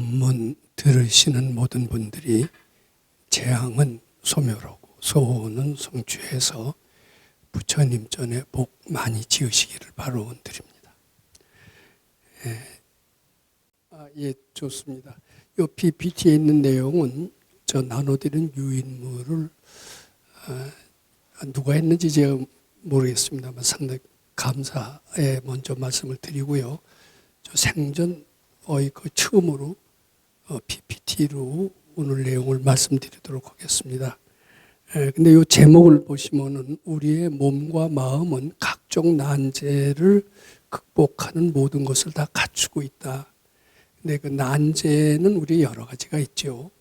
법문 들으시는 모든 분들이 재앙은 소멸하고 소원은 성취해서 부처님 전에 복 많이 지으시기를 바라드립니다. 예, 좋습니다. 이 PPT에 있는 내용은 저 나눠드린 유인물을 누가 했는지 제가 모르겠습니다만 상당히 감사에 먼저 말씀을 드리고요. 저 생전의 그 처음으로 PPT로 오늘 내용을 말씀드리도록 하겠습니다. 근데 이 제목을 보시면은 우리의 몸과 마음은 각종 난제를 극복하는 모든 것을 다 갖추고 있다. 근데 그 난제는 우리 여러 가지가 있죠.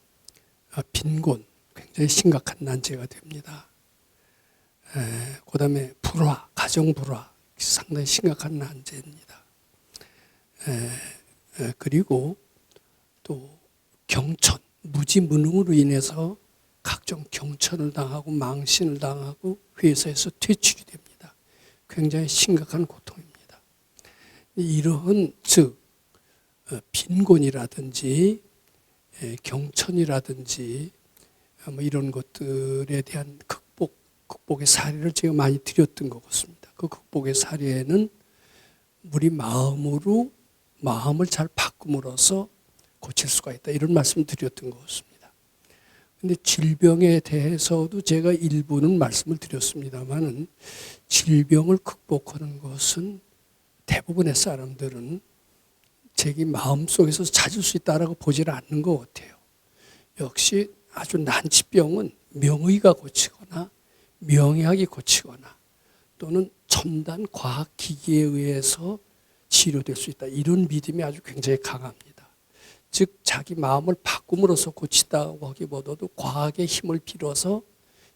빈곤, 굉장히 심각한 난제가 됩니다. 그 다음에 불화, 가정 불화, 상당히 심각한 난제입니다. 그리고 또 경천, 무지무능으로 인해서 각종 경천을 당하고 망신을 당하고 회사에서 퇴출이 됩니다. 굉장히 심각한 고통입니다. 이러한 즉 빈곤이라든지 경천이라든지 뭐 이런 것들에 대한 극복의 사례를 제가 많이 드렸던 것 같습니다. 그 극복의 사례는 우리 마음을 잘 바꿈으로써 고칠 수가 있다. 이런 말씀 드렸던 것 같습니다. 근데 질병에 대해서도 제가 일부는 말씀을 드렸습니다만은 질병을 극복하는 것은 대부분의 사람들은 자기 마음속에서 찾을 수 있다라고 보지를 않는 것 같아요. 역시 아주 난치병은 명의가 고치거나 명약이 고치거나 또는 첨단 과학기기에 의해서 치료될 수 있다. 이런 믿음이 아주 굉장히 강합니다. 즉 자기 마음을 바꿈으로써 고친다고 하기보다도 과학의 힘을 빌어서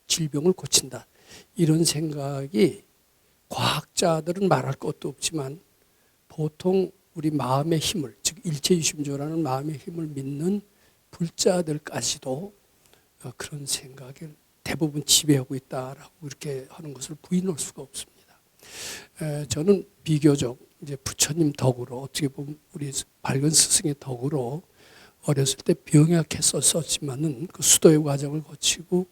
질병을 고친다. 이런 생각이 과학자들은 말할 것도 없지만 보통 우리 마음의 힘을, 즉 일체유심조라는 마음의 힘을 믿는 불자들까지도 그런 생각을 대부분 지배하고 있다라고 이렇게 하는 것을 부인할 수가 없습니다. 저는 비교적 이제 부처님 덕으로 어떻게 보면 우리 밝은 스승의 덕으로 어렸을 때 병약했었지만은 그 수도의 과정을 거치고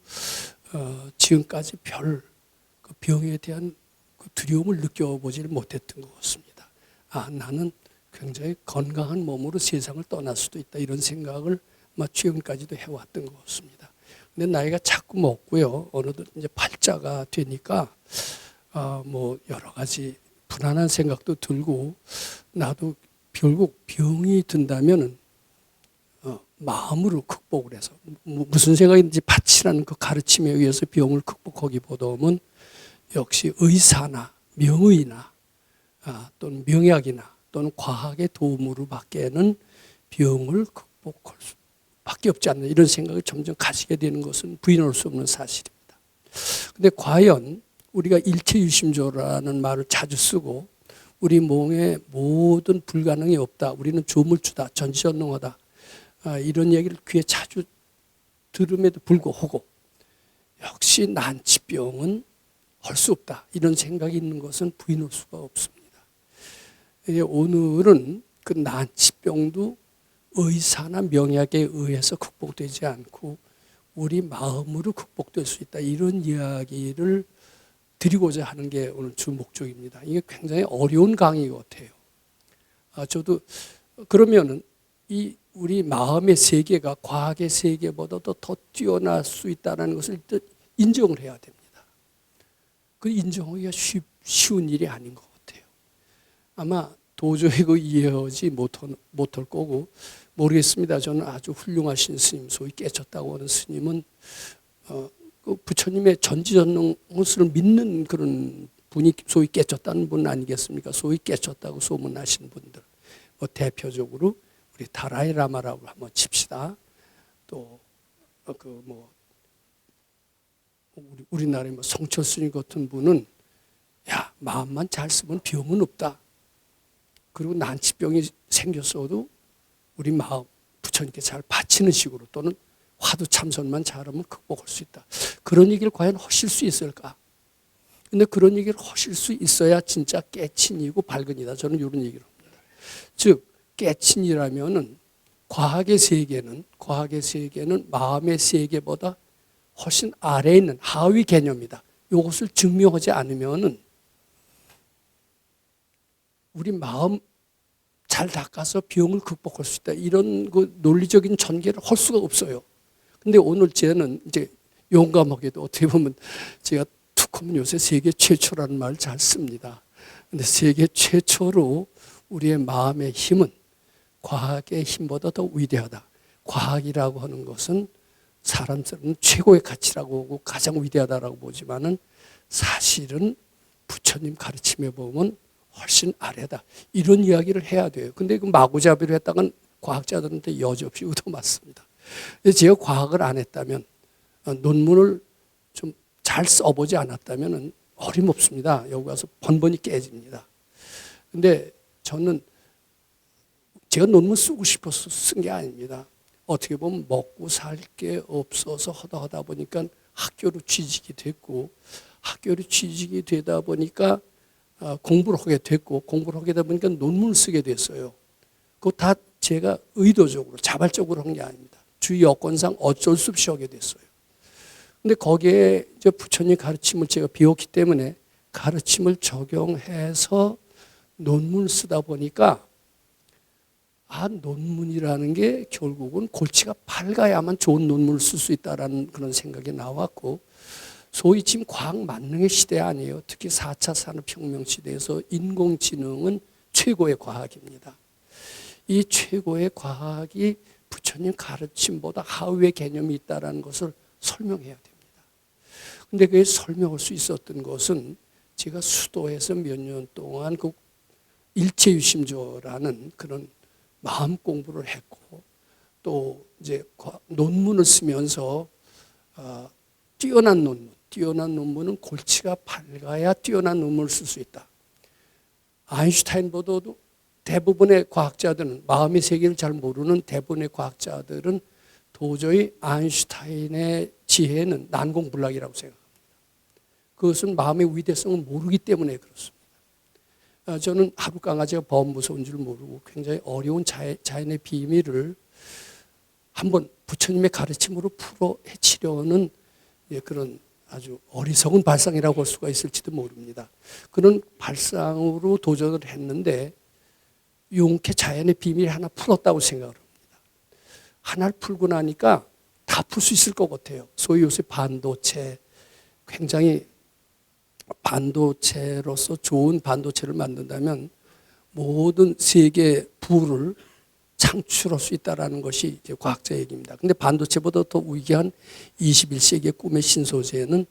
지금까지 별 그 병에 대한 그 두려움을 느껴보지를 못했던 것 같습니다. 나는 굉장히 건강한 몸으로 세상을 떠날 수도 있다 이런 생각을 최근까지도 해왔던 것 같습니다. 근데 나이가 자꾸 먹고요. 어느덧 이제 팔자가 되니까 뭐 여러 가지 불안한 생각도 들고 나도 결국 병이 든다면은 마음으로 극복을 해서 무슨 생각인지 바치라는 그 가르침에 의해서 병을 극복하기보다는 역시 의사나 명의나 또는 명약이나 또는 과학의 도움으로 밖에는 병을 극복할 수밖에 없지 않나 이런 생각을 점점 가지게 되는 것은 부인할 수 없는 사실입니다. 그런데 과연 우리가 일체유심조라는 말을 자주 쓰고 우리 몸에 모든 불가능이 없다. 우리는 조물주다. 전지전능하다. 이런 얘기를 귀에 자주 들음에도 불구하고 역시 난치병은 할 수 없다. 이런 생각이 있는 것은 부인할 수가 없습니다. 오늘은 그 난치병도 의사나 명약에 의해서 극복되지 않고 우리 마음으로 극복될 수 있다. 이런 이야기를 드리고자 하는 게 오늘 주 목적입니다. 이게 굉장히 어려운 강의 같아요. 저도 그러면은 이 우리 마음의 세계가 과학의 세계보다도 더 뛰어날 수 있다는 것을 일단 인정을 해야 됩니다. 그 인정하기가 쉬운 일이 아닌 것 같아요. 아마 도저히 그 이해하지 못할 거고 모르겠습니다. 저는 아주 훌륭하신 스님, 소위 깨쳤다고 하는 스님은 그 부처님의 전지전능을 믿는 그런 분이 소위 깨쳤다는 분 아니겠습니까? 소위 깨쳤다고 소문나신 분들. 뭐 대표적으로 우리 다라이 라마라고 한번 칩시다. 또 우리나라의 뭐 성철 스님 같은 분은 야 마음만 잘 쓰면 병은 없다. 그리고 난치병이 생겼어도 우리 마음 부처님께 잘 바치는 식으로 또는 화두 참선만 잘하면 극복할 수 있다. 그런 얘기를 과연 하실 수 있을까? 근데 그런 얘기를 하실 수 있어야 진짜 깨친이고 밝은이다. 저는 이런 얘기를 합니다. 즉 깨친이라면은 과학의 세계는 마음의 세계보다 훨씬 아래에 있는 하위 개념이다. 이것을 증명하지 않으면은 우리 마음 잘 닦아서 병을 극복할 수 있다. 이런 그 논리적인 전개를 할 수가 없어요. 근데 오늘 저는 이제 용감하게도 어떻게 보면 제가 툭하면 요새 세계 최초라는 말을 잘 씁니다. 근데 세계 최초로 우리의 마음의 힘은 과학의 힘보다 더 위대하다. 과학이라고 하는 것은 사람들은 최고의 가치라고 보고 가장 위대하다라고 보지만은 사실은 부처님 가르침에 보면 훨씬 아래다. 이런 이야기를 해야 돼요. 근데 그 마구잡이로 했다간 과학자들한테 여지없이 얻어맞습니다. 제가 과학을 안 했다면, 논문을 좀 잘 써보지 않았다면 어림없습니다. 여기 와서 번번이 깨집니다. 근데 저는 제가 논문 쓰고 싶어서 쓴 게 아닙니다. 어떻게 보면 먹고 살 게 없어서 하다 보니까 학교로 취직이 됐고, 학교로 취직이 되다 보니까 공부를 하게 됐고, 공부를 하게 되다 보니까 논문을 쓰게 됐어요. 그거 다 제가 의도적으로, 자발적으로 한 게 아닙니다. 주위 여건상 어쩔 수 없이 하게 됐어요. 근데 거기에 이제 부처님 가르침을 제가 배웠기 때문에 가르침을 적용해서 논문을 쓰다 보니까 논문이라는 게 결국은 골치가 밝아야만 좋은 논문을 쓸 수 있다라는 그런 생각이 나왔고, 소위 지금 과학 만능의 시대 아니에요. 특히 4차 산업혁명 시대에서 인공지능은 최고의 과학입니다. 이 최고의 과학이 부처님 가르침보다 하위의 개념이 있다는 것을 설명해야 됩니다. 근데 그게 설명할 수 있었던 것은 제가 수도에서 몇 년 동안 그 일체유심조라는 그런 마음 공부를 했고, 또 이제 논문을 쓰면서 뛰어난 논문은 골치가 밝아야 뛰어난 논문을 쓸 수 있다. 아인슈타인보다도 대부분의 과학자들은, 마음의 세계를 잘 모르는 대부분의 과학자들은 도저히 아인슈타인의 지혜는 난공불락이라고 생각합니다. 그것은 마음의 위대성을 모르기 때문에 그렇습니다. 저는 하루 강아지가 범 무서운 줄 모르고 굉장히 어려운 자연의 비밀을 한번 부처님의 가르침으로 풀어 헤치려는 그런 아주 어리석은 발상이라고 할 수가 있을지도 모릅니다. 그런 발상으로 도전을 했는데 용케 자연의 비밀 하나 풀었다고 생각을 합니다. 하나를 풀고 나니까 다 풀 수 있을 것 같아요. 소위 요새 반도체, 굉장히 반도체로서 좋은 반도체를 만든다면 모든 세계 부를 창출할 수 있다는 것이 이제 과학자 얘기입니다. 근데 반도체보다 더 위대한 21세기의 꿈의 신소재는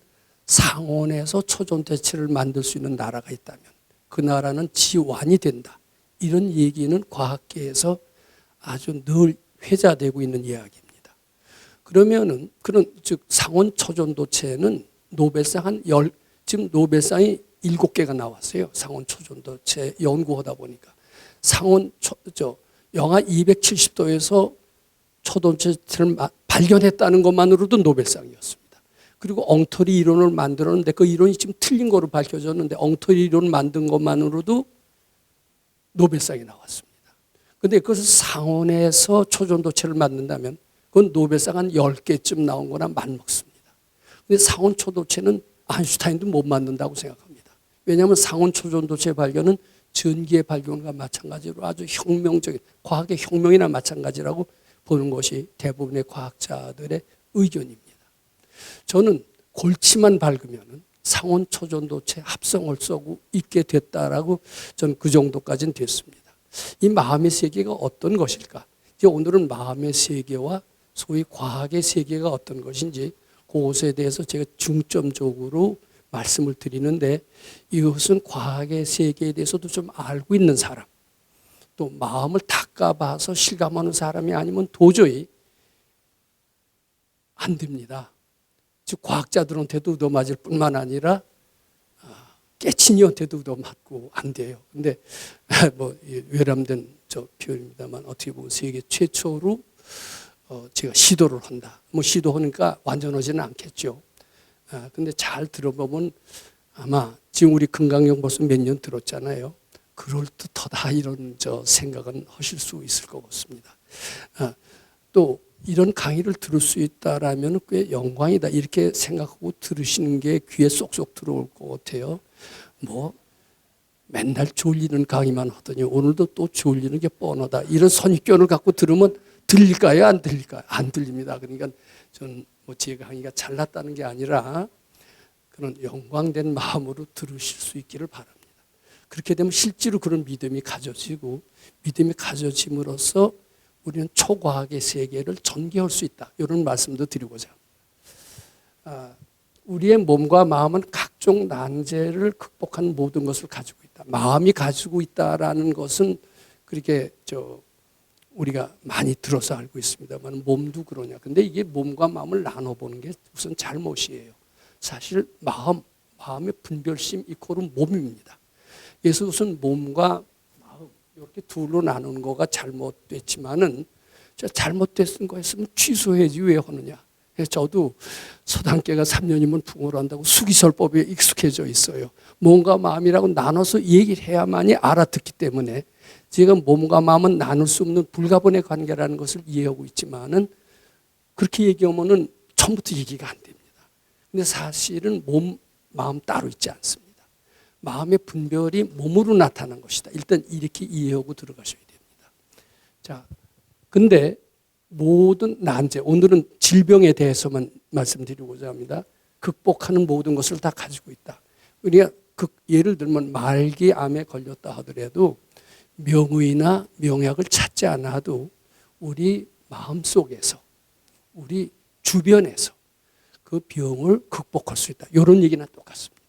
상온에서 초전도체를 만들 수 있는 나라가 있다면 그 나라는 지완이 된다. 이런 얘기는 과학계에서 아주 늘 회자되고 있는 이야기입니다. 그러면은 즉 상온 초전도체는 노벨상 지금 노벨상이 7개가 나왔어요. 상온 초전도체 연구하다 보니까 영하 270도에서 초전도체를 발견했다는 것만으로도 노벨상이었습니다. 그리고 엉터리 이론을 만들었는데 그 이론이 지금 틀린 거로 밝혀졌는데 엉터리 이론을 만든 것만으로도 노벨상이 나왔습니다. 그런데 그것을 상온에서 초전도체를 만든다면 그건 노벨상 한 10개쯤 나온 거나 맞먹습니다. 그런데 상온 초전도체는 아인슈타인도 못 만든다고 생각합니다. 왜냐하면 상온 초전도체 발견은 전기의 발견과 마찬가지로 아주 혁명적인, 과학의 혁명이나 마찬가지라고 보는 것이 대부분의 과학자들의 의견입니다. 저는 골치만 밝으면 상온 초전도체 합성을 쏘고 있게 됐다라고 저는 그 정도까지는 됐습니다. 이 마음의 세계가 어떤 것일까? 이제 오늘은 마음의 세계와 소위 과학의 세계가 어떤 것인지 그것에 대해서 제가 중점적으로 말씀을 드리는데, 이것은 과학의 세계에 대해서도 좀 알고 있는 사람, 또 마음을 닦아봐서 실감하는 사람이 아니면 도저히 안 됩니다. 즉 과학자들한테도 얻어맞을 뿐만 아니라 깨친이한테도 얻어맞고 안 돼요. 근데 뭐 외람된 표현입니다만 어떻게 보면 세계 최초로 제가 시도를 한다. 뭐 시도하니까 완전하지는 않겠죠. 근데 잘 들어보면 아마 지금 우리 금강경 벌써 몇 년 들었잖아요. 그럴듯하다 이런 생각은 하실 수 있을 것 같습니다. 또 이런 강의를 들을 수 있다라면 꽤 영광이다 이렇게 생각하고 들으시는 게 귀에 쏙쏙 들어올 것 같아요. 뭐 맨날 졸리는 강의만 하더니 오늘도 또 졸리는 게 뻔하다 이런 선입견을 갖고 들으면 들릴까요? 안 들릴까요? 안 들립니다. 그러니까 전 뭐 제 강의가 잘났다는 게 아니라 그런 영광된 마음으로 들으실 수 있기를 바랍니다. 그렇게 되면 실제로 그런 믿음이 가져지고 믿음이 가져짐으로써 우리는 초과학의 세계를 전개할 수 있다. 이런 말씀도 드리고자 합니다. 우리의 몸과 마음은 각종 난제를 극복하는 모든 것을 가지고 있다. 마음이 가지고 있다라는 것은 그렇게 우리가 많이 들어서 알고 있습니다만 몸도 그러냐. 근데 이게 몸과 마음을 나눠보는 게 우선 잘못이에요. 사실 마음의 분별심 이코는 몸입니다. 그래서 우선 몸과 마음 이렇게 둘로 나누는 거가 잘못됐지만은 잘못됐은 거 했으면 취소해야지 왜 하느냐. 그래서 저도 서당계가 3년이면 붕어를 한다고 수기설법에 익숙해져 있어요. 몸과 마음이라고 나눠서 얘기를 해야만이 알아듣기 때문에 제가 몸과 마음은 나눌 수 없는 불가분의 관계라는 것을 이해하고 있지만은 그렇게 얘기하면은 처음부터 얘기가 안 됩니다. 근데 사실은 몸, 마음 따로 있지 않습니다. 마음의 분별이 몸으로 나타난 것이다. 일단 이렇게 이해하고 들어가셔야 됩니다. 자, 근데 모든 난제, 오늘은 질병에 대해서만 말씀드리고자 합니다. 극복하는 모든 것을 다 가지고 있다. 우리가 예를 들면 말기암에 걸렸다 하더라도 명의나 명약을 찾지 않아도 우리 마음속에서 우리 주변에서 그 병을 극복할 수 있다. 이런 얘기나 똑같습니다.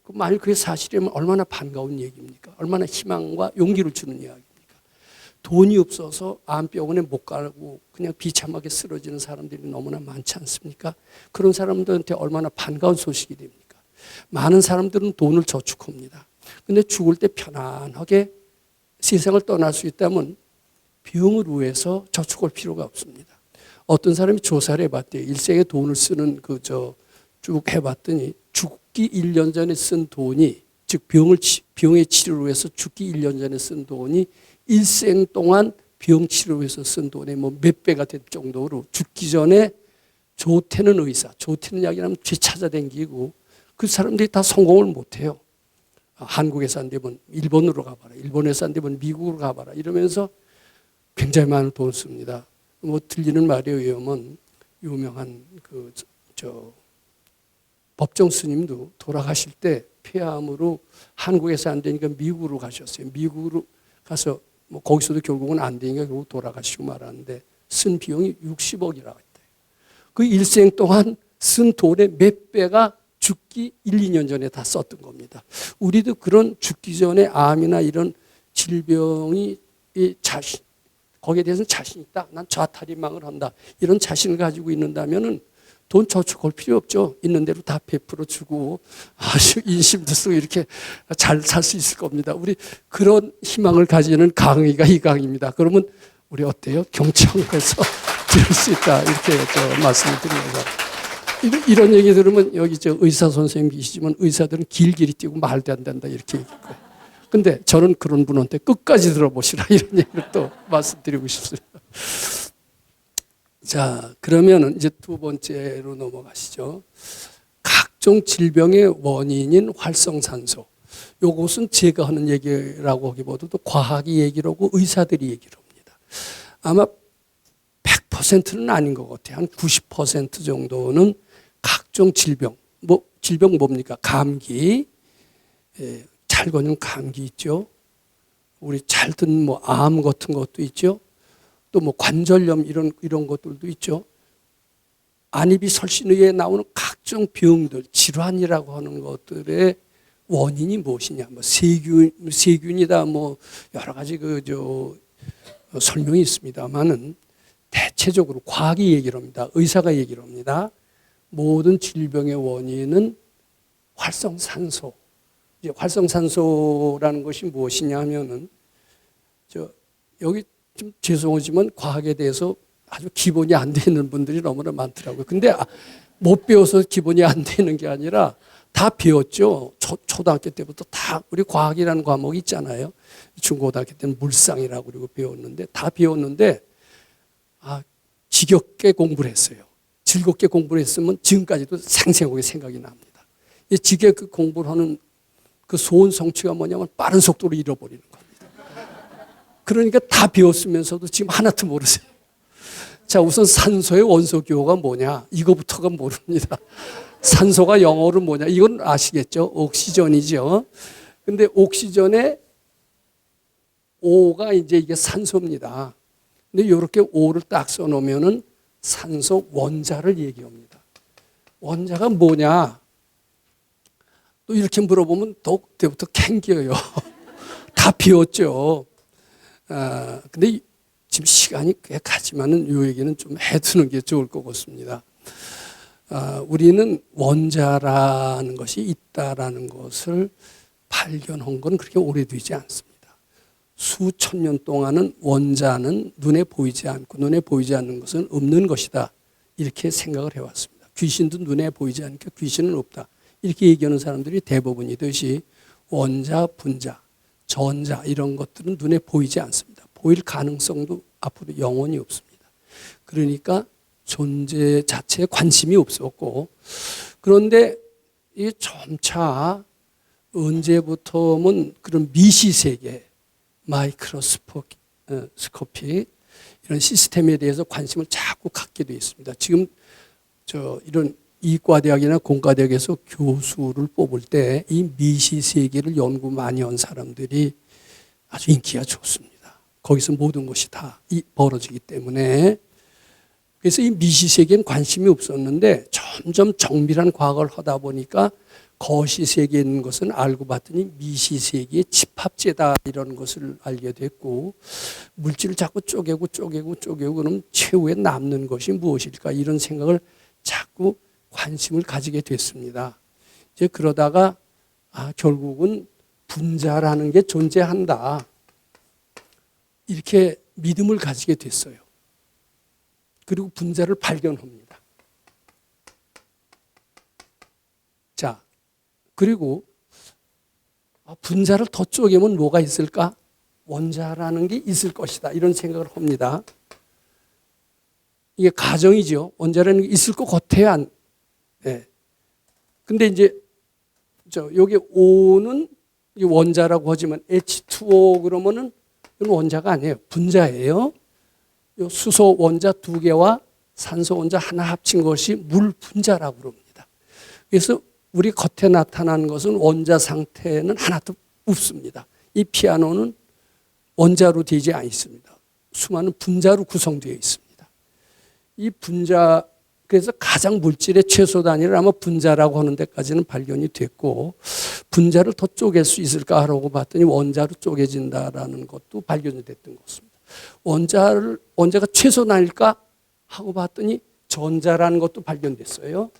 만약 그게 사실이면 얼마나 반가운 얘기입니까? 얼마나 희망과 용기를 주는 이야기입니까? 돈이 없어서 암병원에 못 가고 그냥 비참하게 쓰러지는 사람들이 너무나 많지 않습니까? 그런 사람들한테 얼마나 반가운 소식이 됩니까? 많은 사람들은 돈을 저축합니다. 근데 죽을 때 편안하게 세상을 떠날 수 있다면 병을 위해서 저축할 필요가 없습니다. 어떤 사람이 조사를 해봤대요. 일생에 돈을 쓰는 쭉 해봤더니 죽기 1년 전에 쓴 돈이 즉 병의 치료를 위해서 죽기 1년 전에 쓴 돈이 일생 동안 병 치료를 위해서 쓴 돈의 몇 배가 될 정도로 죽기 전에 좋다는 의사, 좋다는 이야기라면 뒤찾아다니고 그 사람들이 다 성공을 못해요. 한국에서 안 되면 일본으로 가봐라. 일본에서 안 되면 미국으로 가봐라. 이러면서 굉장히 많은 돈을 씁니다. 들리는 말에 의하면 유명한 법정 스님도 돌아가실 때 폐암으로 한국에서 안 되니까 미국으로 가셨어요. 미국으로 가서 거기서도 결국은 안 되니까 결국 돌아가시고 말았는데 쓴 비용이 60억이라고 했대요. 그 일생 동안 쓴 돈의 몇 배가 죽기 1, 2년 전에 다 썼던 겁니다. 우리도 그런 죽기 전에 암이나 이런 질병이 거기에 대해서는 자신 있다. 난 좌탈이망을 한다. 이런 자신을 가지고 있는다면은 돈 저축할 필요 없죠. 있는 대로 다 베풀어 주고 아주 인심도 쓰고 이렇게 잘 살 수 있을 겁니다. 우리 그런 희망을 가지는 강의가 이 강의입니다. 그러면 우리 어때요? 경청해서 들을 수 있다. 이렇게 말씀을 드립니다. 이런 얘기 들으면 여기 의사 선생님 계시지만 의사들은 길길이 뛰고 말도 안 된다 이렇게 얘기할 거예요. 근데 저는 그런 분한테 끝까지 들어보시라 이런 얘기를 또 말씀드리고 싶습니다. 자, 그러면 이제 두 번째로 넘어가시죠. 각종 질병의 원인인 활성산소. 이것은 제가 하는 얘기라고 하기보다도 과학이 얘기를 하고 의사들이 얘기를 합니다. 아마 100%는 아닌 것 같아요. 한 90% 정도는 각종 질병. 질병 뭡니까? 감기, 잘 걸리는 감기 있죠. 우리 잘 듣는 암 같은 것도 있죠. 또 관절염 이런 것들도 있죠. 안입이 설신의에 나오는 각종 병들, 질환이라고 하는 것들의 원인이 무엇이냐? 세균이다, 여러 가지 설명이 있습니다만은 대체적으로 과학이 얘기를 합니다. 의사가 얘기를 합니다. 모든 질병의 원인은 활성산소. 이제 활성산소라는 것이 무엇이냐 하면은 여기 좀 죄송하지만 과학에 대해서 아주 기본이 안 되는 분들이 너무나 많더라고요. 근데 못 배워서 기본이 안 되는 게 아니라 다 배웠죠. 초등학교 때부터 다 우리 과학이라는 과목이 있잖아요. 중고등학교 때는 물상이라고 그리고 배웠는데 다 배웠는데 지겹게 공부를 했어요. 즐겁게 공부를 했으면 지금까지도 생생하게 생각이 납니다. 이 지겹게 공부를 하는 그 소원 성취가 뭐냐면 빠른 속도로 잃어버리는 겁니다. 그러니까 다 배웠으면서도 지금 하나도 모르세요. 자, 우선 산소의 원소 기호가 뭐냐? 이거부터가 모릅니다. 산소가 영어로 뭐냐? 이건 아시겠죠? 옥시전이죠. 근데 옥시전에 O가 이제 이게 산소입니다. 근데 이렇게 O를 딱 써놓으면은 산소 원자를 얘기합니다. 원자가 뭐냐? 또 이렇게 물어보면 또 그때부터 캥겨요. 다 비웠죠. 근데 지금 시간이 꽤 가지만은 이 얘기는 좀 해두는 게 좋을 것 같습니다. 우리는 원자라는 것이 있다라는 것을 발견한 건 그렇게 오래되지 않습니다. 수천 년 동안은 원자는 눈에 보이지 않고 눈에 보이지 않는 것은 없는 것이다. 이렇게 생각을 해왔습니다. 귀신도 눈에 보이지 않으니까 귀신은 없다. 이렇게 얘기하는 사람들이 대부분이듯이 원자, 분자, 전자 이런 것들은 눈에 보이지 않습니다. 보일 가능성도 앞으로 영원히 없습니다. 그러니까 존재 자체에 관심이 없었고 그런데 이게 점차 언제부터는 그런 미시세계, 마이크로스코피 이런 시스템에 대해서 관심을 자꾸 갖게 되어 있습니다. 지금 이런 이과대학이나 공과대학에서 교수를 뽑을 때 이 미시세계를 연구 많이 한 사람들이 아주 인기가 좋습니다. 거기서 모든 것이 다 벌어지기 때문에 그래서 이 미시세계엔 관심이 없었는데 점점 정밀한 과학을 하다 보니까 거시세계에 있는 것은 알고 봤더니 미시세계의 집합체다 이런 것을 알게 됐고 물질을 자꾸 쪼개고 그럼 최후에 남는 것이 무엇일까 이런 생각을 자꾸 관심을 가지게 됐습니다. 이제 그러다가 결국은 분자라는 게 존재한다. 이렇게 믿음을 가지게 됐어요. 그리고 분자를 발견합니다. 자, 그리고 분자를 더 쪼개면 뭐가 있을까? 원자라는 게 있을 것이다. 이런 생각을 합니다. 이게 가정이죠. 원자라는 게 있을 것 같아요. 네. 근데 이제 여기 O는 원자라고 하지만 H2O 그러면은 이건 원자가 아니에요. 분자예요. 수소 원자 2개와 산소 원자 하나 합친 것이 물 분자라고 그럽니다. 그래서 우리 겉에 나타나는 것은 원자 상태는 하나도 없습니다. 이 피아노는 원자로 되지 않습니다. 수많은 분자로 구성되어 있습니다. 이 분자 그래서 가장 물질의 최소 단위를 아마 분자라고 하는 데까지는 발견이 됐고 분자를 더 쪼갤 수 있을까 하고 봤더니 원자로 쪼개진다라는 것도 발견이 됐던 것입니다. 원자가 최소 단위일까 하고 봤더니 전자라는 것도 발견됐어요.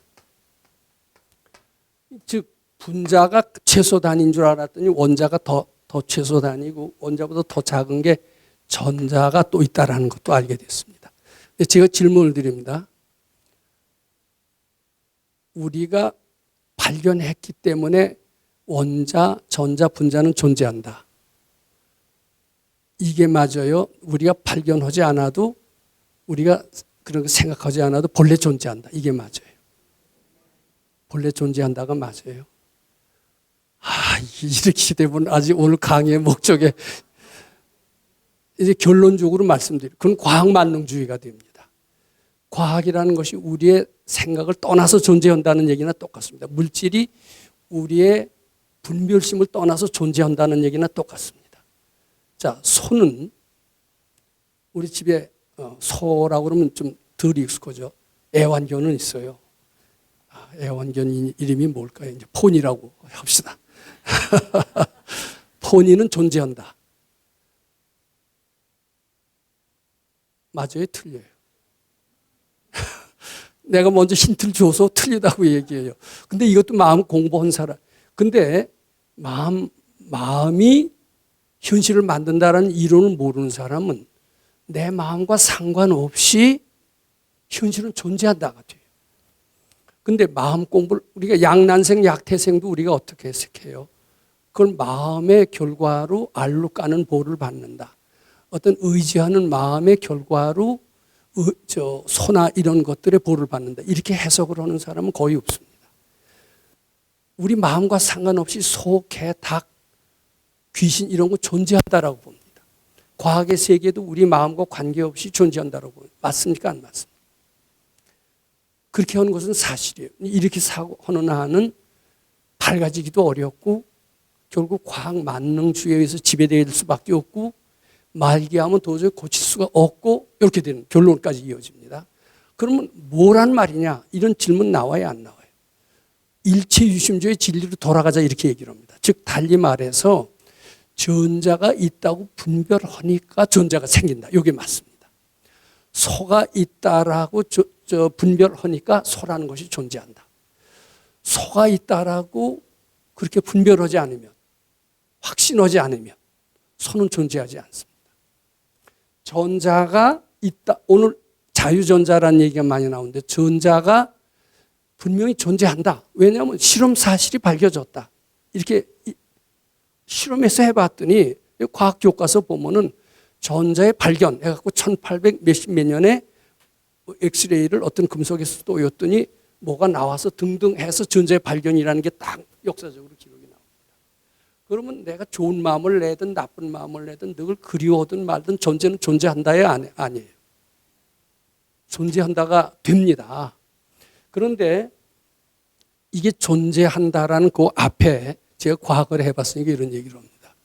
즉 분자가 최소 단위인 줄 알았더니 원자가 더 최소 단위고 원자보다 더 작은 게 전자가 또 있다라는 것도 알게 됐습니다. 제가 질문을 드립니다. 우리가 발견했기 때문에 원자, 전자, 분자는 존재한다. 이게 맞아요. 우리가 발견하지 않아도 우리가 그런 거 생각하지 않아도 본래 존재한다. 이게 맞아요. 본래 존재한다가 맞아요. 이렇게 되면 아직 오늘 강의의 목적에 이제 결론적으로 말씀드려요. 그건 과학 만능주의가 됩니다. 과학이라는 것이 우리의 생각을 떠나서 존재한다는 얘기나 똑같습니다. 물질이 우리의 분별심을 떠나서 존재한다는 얘기나 똑같습니다. 자, 소는 우리 집에 소라고 그러면 좀 덜 익숙하죠. 애완견은 있어요. 애완견 이름이 뭘까요? 이제 포니라고 합시다. 포니는 존재한다. 맞아요? 틀려요? 내가 먼저 힌트를 줘서 틀리다고 얘기해요. 근데 이것도 마음 공부한 사람. 근데 마음이 현실을 만든다는 이론을 모르는 사람은 내 마음과 상관없이 현실은 존재한다가 돼요. 근데 마음 공부를 우리가 약난생, 약태생도 우리가 어떻게 해석해요? 그걸 마음의 결과로 알로 까는 보를 받는다. 어떤 의지하는 마음의 결과로 소나 이런 것들의 보를 받는다. 이렇게 해석을 하는 사람은 거의 없습니다. 우리 마음과 상관없이 소, 개, 닭, 귀신 이런 거 존재한다라고 봅니다. 과학의 세계도 우리 마음과 관계없이 존재한다라고 봅니다. 맞습니까? 안 맞습니까? 그렇게 하는 것은 사실이에요. 이렇게 하는 한은 밝아지기도 어렵고 결국 과학 만능주의에 의해서 지배될 수밖에 없고 말기암은 도저히 고칠 수가 없고 이렇게 되는 결론까지 이어집니다. 그러면 뭐란 말이냐? 이런 질문 나와야 안 나와요? 일체유심조의 진리로 돌아가자 이렇게 얘기를 합니다. 즉 달리 말해서 전자가 있다고 분별하니까 전자가 생긴다. 이게 맞습니다. 소가 있다라고 분별하니까 소라는 것이 존재한다. 소가 있다라고 그렇게 분별하지 않으면 확신하지 않으면 소는 존재하지 않습니다. 전자가 있다. 오늘 자유전자라는 얘기가 많이 나오는데 전자가 분명히 존재한다. 왜냐하면 실험 사실이 밝혀졌다. 이렇게 실험해서 해봤더니 과학 교과서 보면은 전자의 발견 해갖고 1800 몇십 몇 년에 엑스레이를 어떤 금속에서 또였더니 뭐가 나와서 등등 해서 전자의 발견이라는 게 딱 역사적으로 기록이 나옵니다. 그러면 내가 좋은 마음을 내든 나쁜 마음을 내든 늘 그리워하든 말든 존재는 존재한다야 아니에요. 존재한다가 됩니다. 그런데 이게 존재한다라는 그 앞에 제가 과학을 해봤으니까 이런 얘기를 합니다.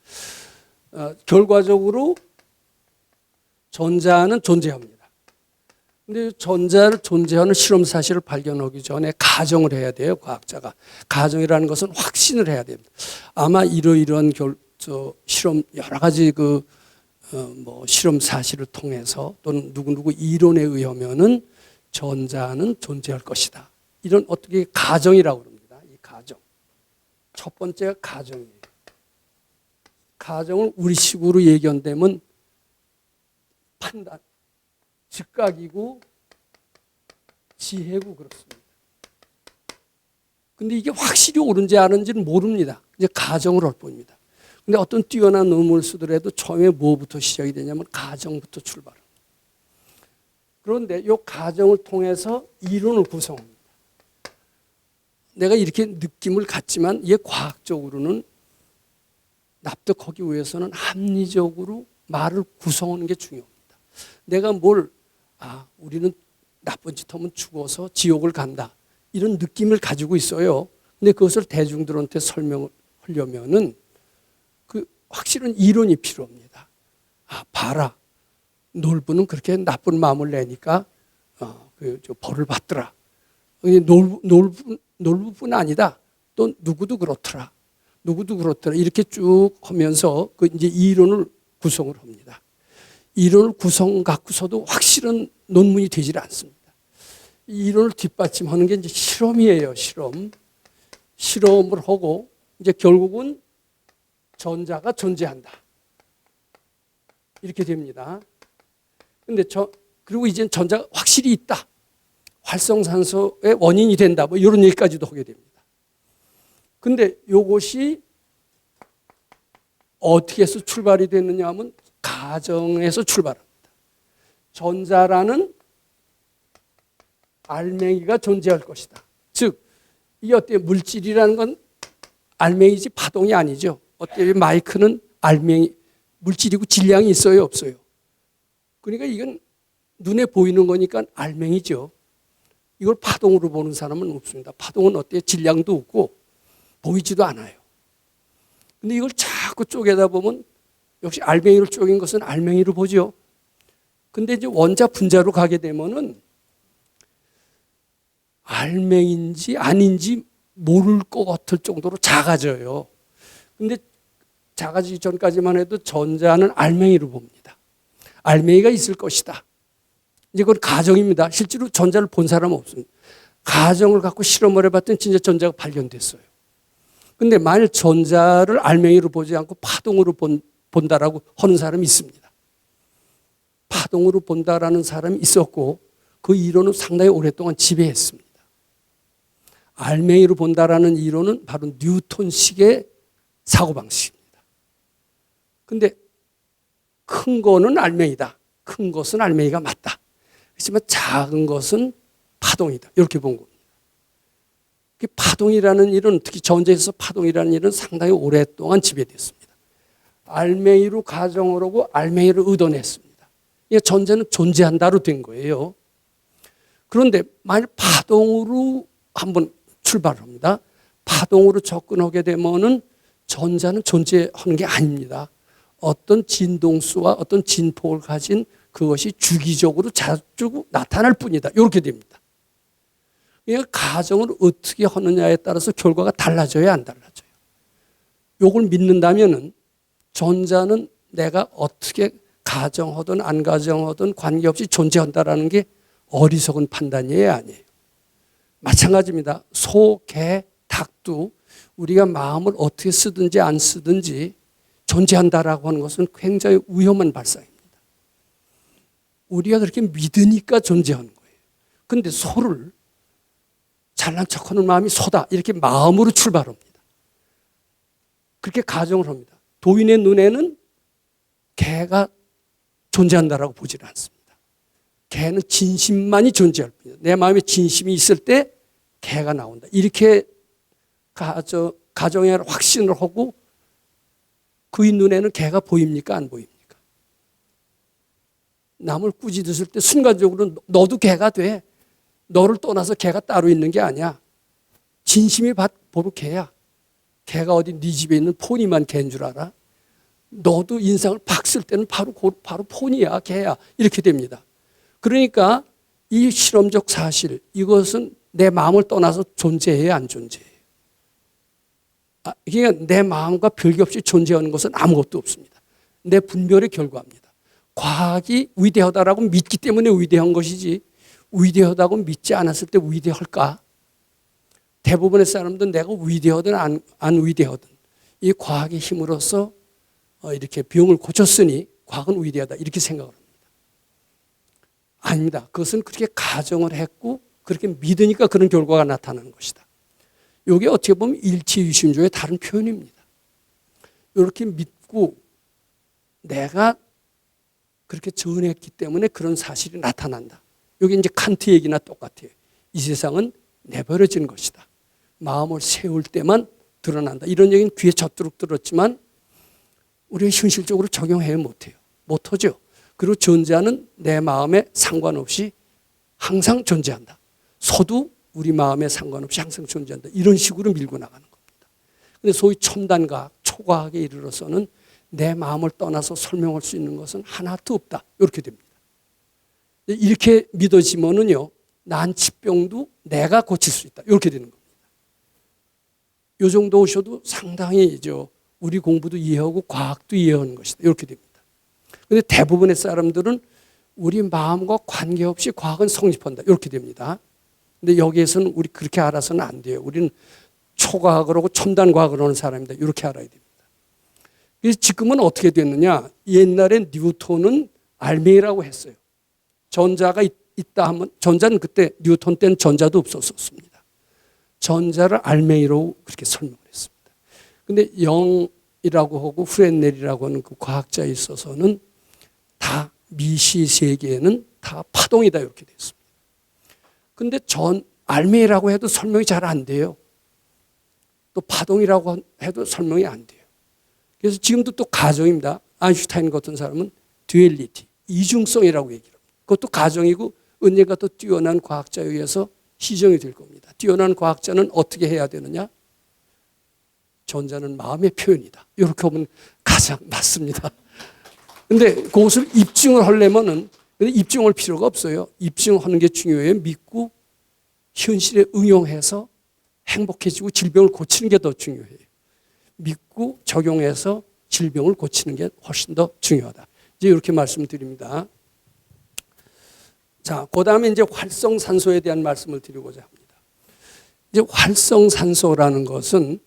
결과적으로 전자는 존재합니다. 근데 전자를 존재하는 실험 사실을 발견하기 전에 가정을 해야 돼요, 과학자가. 가정이라는 것은 확신을 해야 됩니다. 아마 이러이러한 실험, 여러 가지 실험 사실을 통해서 또는 누구누구 이론에 의하면은 전자는 존재할 것이다. 이런 어떻게 가정이라고 합니다. 이 가정. 첫 번째가 가정이에요. 가정을 우리식으로 얘기한다면 판단, 즉각이고 지혜고 그렇습니다. 근데 이게 확실히 옳은지 아는지는 모릅니다. 이제 가정을 할 뿐입니다. 근데 어떤 뛰어난 논문을 쓰더라도 처음에 뭐부터 시작이 되냐면 가정부터 출발합니다. 그런데 이 가정을 통해서 이론을 구성합니다. 내가 이렇게 느낌을 갖지만 이게 과학적으로는 납득하기 위해서는 합리적으로 말을 구성하는 게 중요합니다. 내가 우리는 나쁜 짓 하면 죽어서 지옥을 간다. 이런 느낌을 가지고 있어요. 근데 그것을 대중들한테 설명을 하려면은 그 확실한 이론이 필요합니다. 봐라. 놀부는 그렇게 나쁜 마음을 내니까 벌을 받더라. 놀부뿐 아니다. 또 누구도 그렇더라. 이렇게 쭉 하면서 이제 이론을 구성을 합니다. 이론을 구성 갖고서도 확실한 논문이 되질 않습니다. 이 이론을 뒷받침하는 게 이제 실험이에요. 실험을 하고 이제 결국은 전자가 존재한다. 이렇게 됩니다. 근데 그리고 이제 전자가 확실히 있다. 활성산소의 원인이 된다. 뭐 이런 얘기까지도 하게 됩니다. 근데 이것이 어떻게 해서 출발이 됐느냐 하면 가정에서 출발합니다. 전자라는 알맹이가 존재할 것이다. 즉, 이게 어때요? 물질이라는 건 알맹이지 파동이 아니죠. 어때요? 마이크는 알맹이, 물질이고 질량이 있어요? 없어요? 그러니까 이건 눈에 보이는 거니까 알맹이죠. 이걸 파동으로 보는 사람은 없습니다. 파동은 어때요? 질량도 없고 보이지도 않아요. 근데 이걸 자꾸 쪼개다 보면 역시 알맹이를 쪼갠 것은 알맹이로 보죠. 근데 이제 원자 분자로 가게 되면은 알맹인지 아닌지 모를 것 같을 정도로 작아져요. 근데 작아지기 전까지만 해도 전자는 알맹이로 봅니다. 알맹이가 있을 것이다. 이제 그건 가정입니다. 실제로 전자를 본 사람은 없습니다. 가정을 갖고 실험을 해봤더니 진짜 전자가 발견됐어요. 근데 만일 전자를 알맹이로 보지 않고 파동으로 본다라고 하는 사람이 있습니다. 파동으로 본다라는 사람이 있었고 그 이론은 상당히 오랫동안 지배했습니다. 알맹이로 본다라는 이론은 바로 뉴턴식의 사고방식입니다. 근데 큰 거는 알맹이다. 큰 것은 알맹이가 맞다. 그렇지만 작은 것은 파동이다. 이렇게 본 겁니다. 파동이라는 일은, 특히 전자에서 파동이라는 일은 상당히 오랫동안 지배됐습니다. 알맹이로 가정을 하고 알맹이를 의도냈습니다. 전자는 존재한다로 된 거예요. 그런데 만약 파동으로 한번 출발합니다. 파동으로 접근하게 되면은 전자는 존재하는 게 아닙니다. 어떤 진동수와 어떤 진폭을 가진 그것이 주기적으로 자주 나타날 뿐이다. 이렇게 됩니다. 그러니까 가정을 어떻게 하느냐에 따라서 결과가 달라져야 안 달라져요. 이걸 믿는다면은 전자는 내가 어떻게 가정하든 안 가정하든 관계없이 존재한다라는 게 어리석은 판단이에요, 아니에요? 마찬가지입니다. 소, 개, 닭도 우리가 마음을 어떻게 쓰든지 안 쓰든지 존재한다라고 하는 것은 굉장히 위험한 발상입니다. 우리가 그렇게 믿으니까 존재하는 거예요. 그런데 소를 잘난 척하는 마음이 소다 이렇게 마음으로 출발합니다. 그렇게 가정을 합니다. 도인의 눈에는 개가 존재한다라고 보지는 않습니다. 개는 진심만이 존재할 뿐이다. 내 마음에 진심이 있을 때 개가 나온다. 이렇게 가정에 확신을 하고 그의 눈에는 개가 보입니까? 안 보입니까? 남을 꾸짖었을 때 순간적으로 너도 개가 돼. 너를 떠나서 개가 따로 있는 게 아니야. 진심이 바로 개야. 개가 어디 네 집에 있는 포니만 개인 줄 알아? 너도 인상을 박쓸 때는 바로 포니야, 개야. 이렇게 됩니다. 그러니까 이 실험적 사실, 이것은 내 마음을 떠나서 존재해야 안 존재해요. 그러니까 내 마음과 별개 없이 존재하는 것은 아무것도 없습니다. 내 분별의 결과입니다. 과학이 위대하다라고 믿기 때문에 위대한 것이지 위대하다고 믿지 않았을 때 위대할까? 대부분의 사람들은 내가 위대하든 안 위대하든 이 과학의 힘으로써 이렇게 병을 고쳤으니 과학은 위대하다 이렇게 생각을 합니다. 아닙니다. 그것은 그렇게 가정을 했고 그렇게 믿으니까 그런 결과가 나타나는 것이다. 이게 어떻게 보면 일치유심조의 다른 표현입니다. 이렇게 믿고 내가 그렇게 전했기 때문에 그런 사실이 나타난다. 이게 이제 칸트 얘기나 똑같아요. 이 세상은 내버려진 것이다. 마음을 세울 때만 드러난다. 이런 얘기는 귀에 젖도록 들었지만 우리가 현실적으로 적용해야 못해요. 못하죠. 그리고 존재는 내 마음에 상관없이 항상 존재한다. 소도 우리 마음에 상관없이 항상 존재한다. 이런 식으로 밀고 나가는 겁니다. 근데 소위 첨단과학, 초과학에 이르러서는 내 마음을 떠나서 설명할 수 있는 것은 하나도 없다. 이렇게 됩니다. 이렇게 믿어지면은요, 난치병도 내가 고칠 수 있다. 이렇게 되는 겁니다. 이 정도 오셔도 상당히 우리 공부도 이해하고 과학도 이해하는 것이다. 이렇게 됩니다. 그런데 대부분의 사람들은 우리 마음과 관계없이 과학은 성립한다. 이렇게 됩니다. 근데 여기에서는 우리 그렇게 알아서는 안 돼요. 우리는 초과학을 하고 첨단과학을 하는 사람이다. 이렇게 알아야 됩니다. 그래서 지금은 어떻게 됐느냐. 옛날에 뉴턴은 알맹이라고 했어요. 전자가 있다 하면, 전자는 그때 뉴턴 때는 전자도 없었습니다. 전자를 알맹이로 그렇게 설명을 했습니다. 근데 영이라고 하고 프렌넬이라고 하는 그 과학자에 있어서는 다 미시 세계에는 다 파동이다 이렇게 됐습니다. 근데 알맹이라고 해도 설명이 잘 안 돼요. 또 파동이라고 해도 설명이 안 돼요. 그래서 지금도 또 가정입니다. 아인슈타인 같은 사람은 듀얼리티, 이중성이라고 얘기를 합니다. 그것도 가정이고 언젠가 또 뛰어난 과학자에 의해서 시정이 될 겁니다. 뛰어난 과학자는 어떻게 해야 되느냐? 전자는 마음의 표현이다. 이렇게 보면 가장 맞습니다. 근데 그것을 입증을 하려면은 입증할 필요가 없어요. 입증하는 게 중요해요. 믿고 현실에 응용해서 행복해지고 질병을 고치는 게 더 중요해요. 믿고 적용해서 질병을 고치는 게 훨씬 더 중요하다. 이제 이렇게 말씀드립니다. 자, 그 다음에 이제 활성산소에 대한 말씀을 드리고자 합니다. 이제 활성산소라는 것은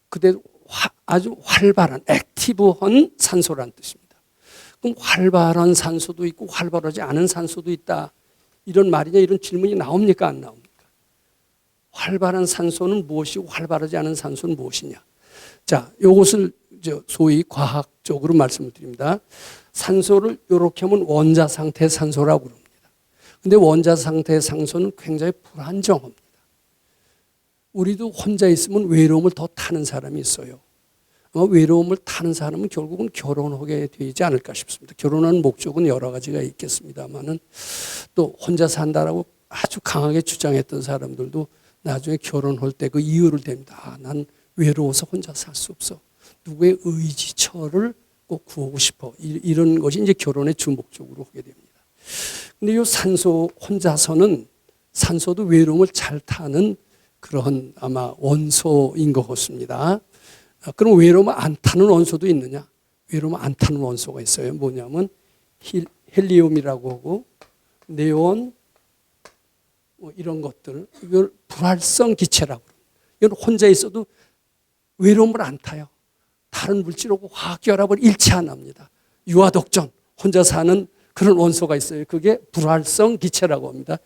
그대로 아주 활발한, 액티브한 산소라는 뜻입니다. 그럼 활발한 산소도 있고 활발하지 않은 산소도 있다. 이런 말이냐, 이런 질문이 나옵니까? 안 나옵니까? 활발한 산소는 무엇이고 활발하지 않은 산소는 무엇이냐. 자, 이것을 소위 과학적으로 말씀을 드립니다. 산소를 이렇게 하면 원자 상태의 산소라고 그럽니다. 근데 원자 상태의 산소는 굉장히 불안정합니다. 우리도 혼자 있으면 외로움을 더 타는 사람이 있어요. 아마 외로움을 타는 사람은 결국은 결혼하게 되지 않을까 싶습니다. 결혼하는 목적은 여러 가지가 있겠습니다만은 또 혼자 산다라고 아주 강하게 주장했던 사람들도 나중에 결혼할 때 그 이유를 댑니다. 아, 난 외로워서 혼자 살 수 없어. 누구의 의지처를 꼭 구하고 싶어. 이런 것이 이제 결혼의 주 목적으로 하게 됩니다. 근데 이 산소 혼자서는 산소도 외로움을 잘 타는 그런 아마 원소인 것 같습니다. 그럼 외로움을 안 타는 원소도 있느냐? 외로움을 안 타는 원소가 있어요. 뭐냐면 헬리움이라고 하고 네온 뭐 이런 것들, 이걸 불활성 기체라고 합니다. 이건 혼자 있어도 외로움을 안 타요. 다른 물질하고 화학결합을 일체 안 합니다. 유화독전, 혼자 사는 그런 원소가 있어요. 그게 불활성 기체라고 합니다.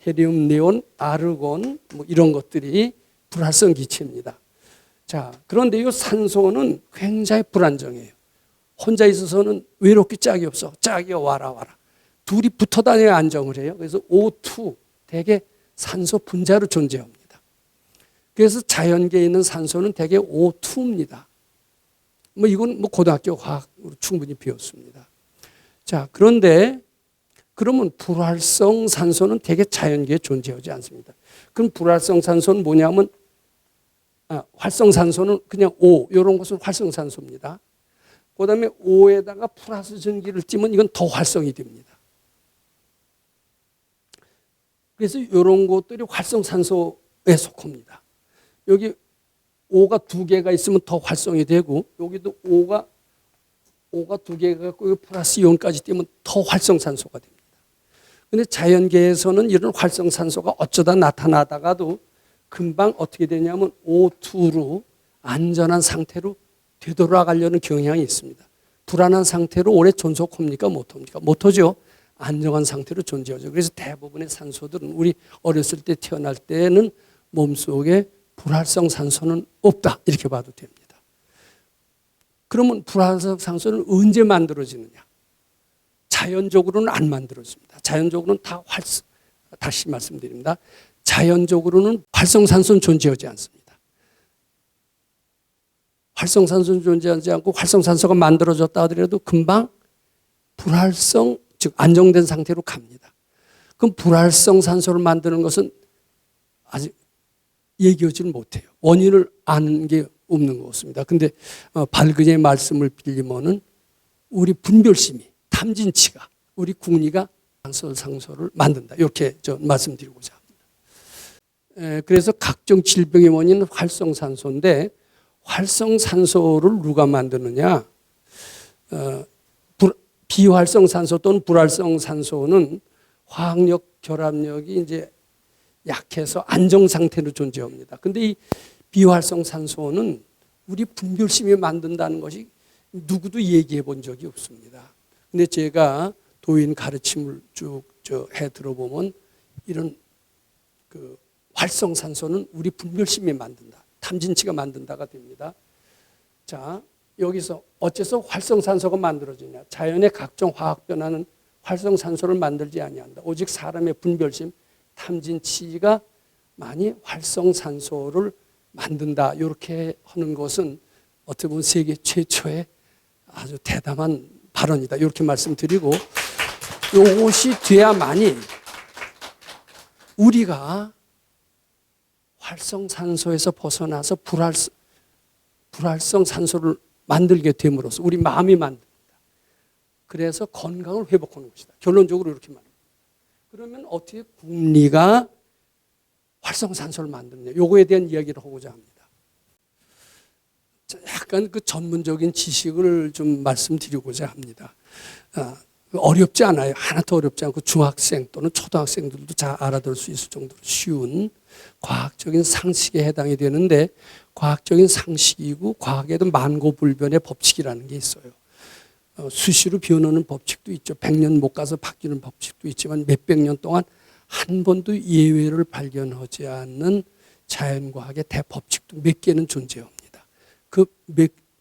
헬리움, 네온, 아르곤 뭐 이런 것들이 불활성 기체입니다. 자, 그런데 이 산소는 굉장히 불안정해요. 혼자 있어서는 외롭기 짝이 없어. 짝이여 와라. 둘이 붙어 다녀야 안정을 해요. 그래서 O2, 대개 산소 분자로 존재합니다. 그래서 자연계에 있는 산소는 대개 O2입니다. 뭐 이건 뭐 고등학교 과학으로 충분히 배웠습니다. 자, 그런데 그러면 불활성 산소는 대개 자연계에 존재하지 않습니다. 그럼 불활성 산소는 뭐냐면 활성산소는 그냥 O, 이런 것은 활성산소입니다. 그 다음에 O에다가 플러스 전기를 띠면 이건 더 활성이 됩니다. 그래서 이런 것들이 활성산소에 속합니다. 여기 O가 두 개가 있으면 더 활성이 되고 여기도 O가 두 개가 있고 플러스 이온까지 띄면 더 활성산소가 됩니다. 그런데 자연계에서는 이런 활성산소가 어쩌다 나타나다가도 금방 어떻게 되냐면 O2로 안전한 상태로 되돌아가려는 경향이 있습니다. 불안한 상태로 오래 존속합니까? 못합니까? 못하죠. 안정한 상태로 존재하죠. 그래서 대부분의 산소들은 우리 어렸을 때 태어날 때는 몸속에 불활성 산소는 없다. 이렇게 봐도 됩니다. 그러면 불활성 산소는 언제 만들어지느냐? 자연적으로는 안 만들어집니다. 자연적으로는 다시 말씀드립니다. 자연적으로는 활성산소는 존재하지 않습니다. 활성산소는 존재하지 않고 활성산소가 만들어졌다 하더라도 금방 불활성, 즉 안정된 상태로 갑니다. 그럼 불활성산소를 만드는 것은 아직 얘기하지는 못해요. 원인을 아는 게 없는 것 같습니다. 그런데 발근의 말씀을 빌리면은 우리 분별심이, 탐진치가, 우리 궁리가 산소를 만든다. 이렇게 말씀드리고자 합니다. 그래서 각종 질병의 원인은 활성산소인데 활성산소를 누가 만드느냐? 비활성산소 또는 불활성산소는 화학력 결합력이 이제 약해서 안정 상태로 존재합니다. 그런데 이 비활성산소는 우리 분별심이 만든다는 것이 누구도 얘기해 본 적이 없습니다. 근데 제가 도인 가르침을 쭉 해 들어보면 이런 그 활성산소는 우리 분별심이 만든다. 탐진치가 만든다가 됩니다. 자, 여기서 어째서 활성산소가 만들어지냐? 자연의 각종 화학 변화는 활성산소를 만들지 아니한다. 오직 사람의 분별심, 탐진치가 많이 활성산소를 만든다. 이렇게 하는 것은 어떻게 보면 세계 최초의 아주 대담한 발언이다. 이렇게 말씀드리고 이것이 돼야만이 우리가 활성산소에서 벗어나서 불활성산소를 만들게 됨으로써 우리 마음이 만듭니다. 그래서 건강을 회복하는 것이다. 결론적으로 이렇게 말합니다. 그러면 어떻게 궁리가 활성산소를 만드느냐? 요거에 대한 이야기를 하고자 합니다. 약간 그 전문적인 지식을 좀 말씀드리고자 합니다. 어렵지 않아요. 하나도 어렵지 않고 중학생 또는 초등학생들도 잘 알아들 수 있을 정도로 쉬운 과학적인 상식에 해당이 되는데 과학적인 상식이고 과학에도 만고불변의 법칙이라는 게 있어요. 수시로 변하는 법칙도 있죠. 100년 못 가서 바뀌는 법칙도 있지만 몇백 년 동안 한 번도 예외를 발견하지 않는 자연과학의 대법칙도 몇 개는 존재합니다. 그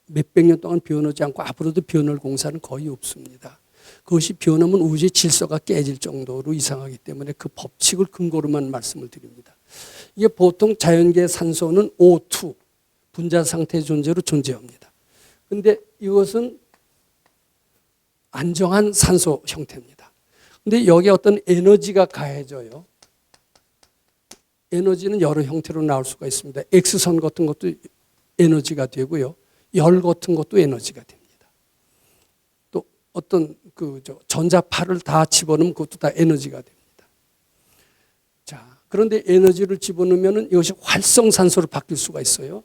몇백 년 동안 변하지 않고 앞으로도 변할 공사는 거의 없습니다. 그것이 변하면 우주의 질서가 깨질 정도로 이상하기 때문에 그 법칙을 근거로만 말씀을 드립니다. 이게 보통 자연계의 산소는 O2, 분자 상태의 존재로 존재합니다. 근데 이것은 안정한 산소 형태입니다. 근데 여기에 어떤 에너지가 가해져요. 에너지는 여러 형태로 나올 수가 있습니다. X선 같은 것도 에너지가 되고요. 열 같은 것도 에너지가 됩니다. 또 어떤 전자파를 다 집어넣으면 그것도 다 에너지가 됩니다. 자, 그런데 에너지를 집어넣으면 이것이 활성산소로 바뀔 수가 있어요.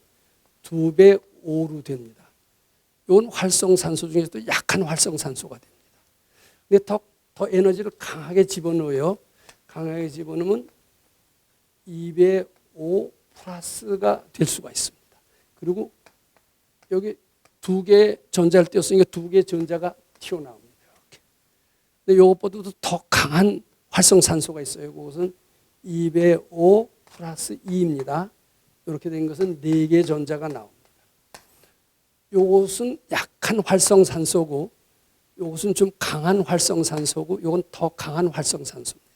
2배 5로 됩니다. 이건 활성산소 중에서도 약한 활성산소가 됩니다. 근데 더 에너지를 강하게 집어넣어요. 강하게 집어넣으면 2배 5 플러스가 될 수가 있습니다. 그리고 여기 두 개의 전자를 띄었으니까 두 개의 전자가 튀어나옵니다. 이렇게. 근데 이것보다도 더 강한 활성산소가 있어요. 그것은 2배 5 플러스 2입니다. 이렇게 된 것은 4개의 전자가 나옵니다. 이것은 약한 활성산소고 이것은 좀 강한 활성산소고 이건 더 강한 활성산소입니다.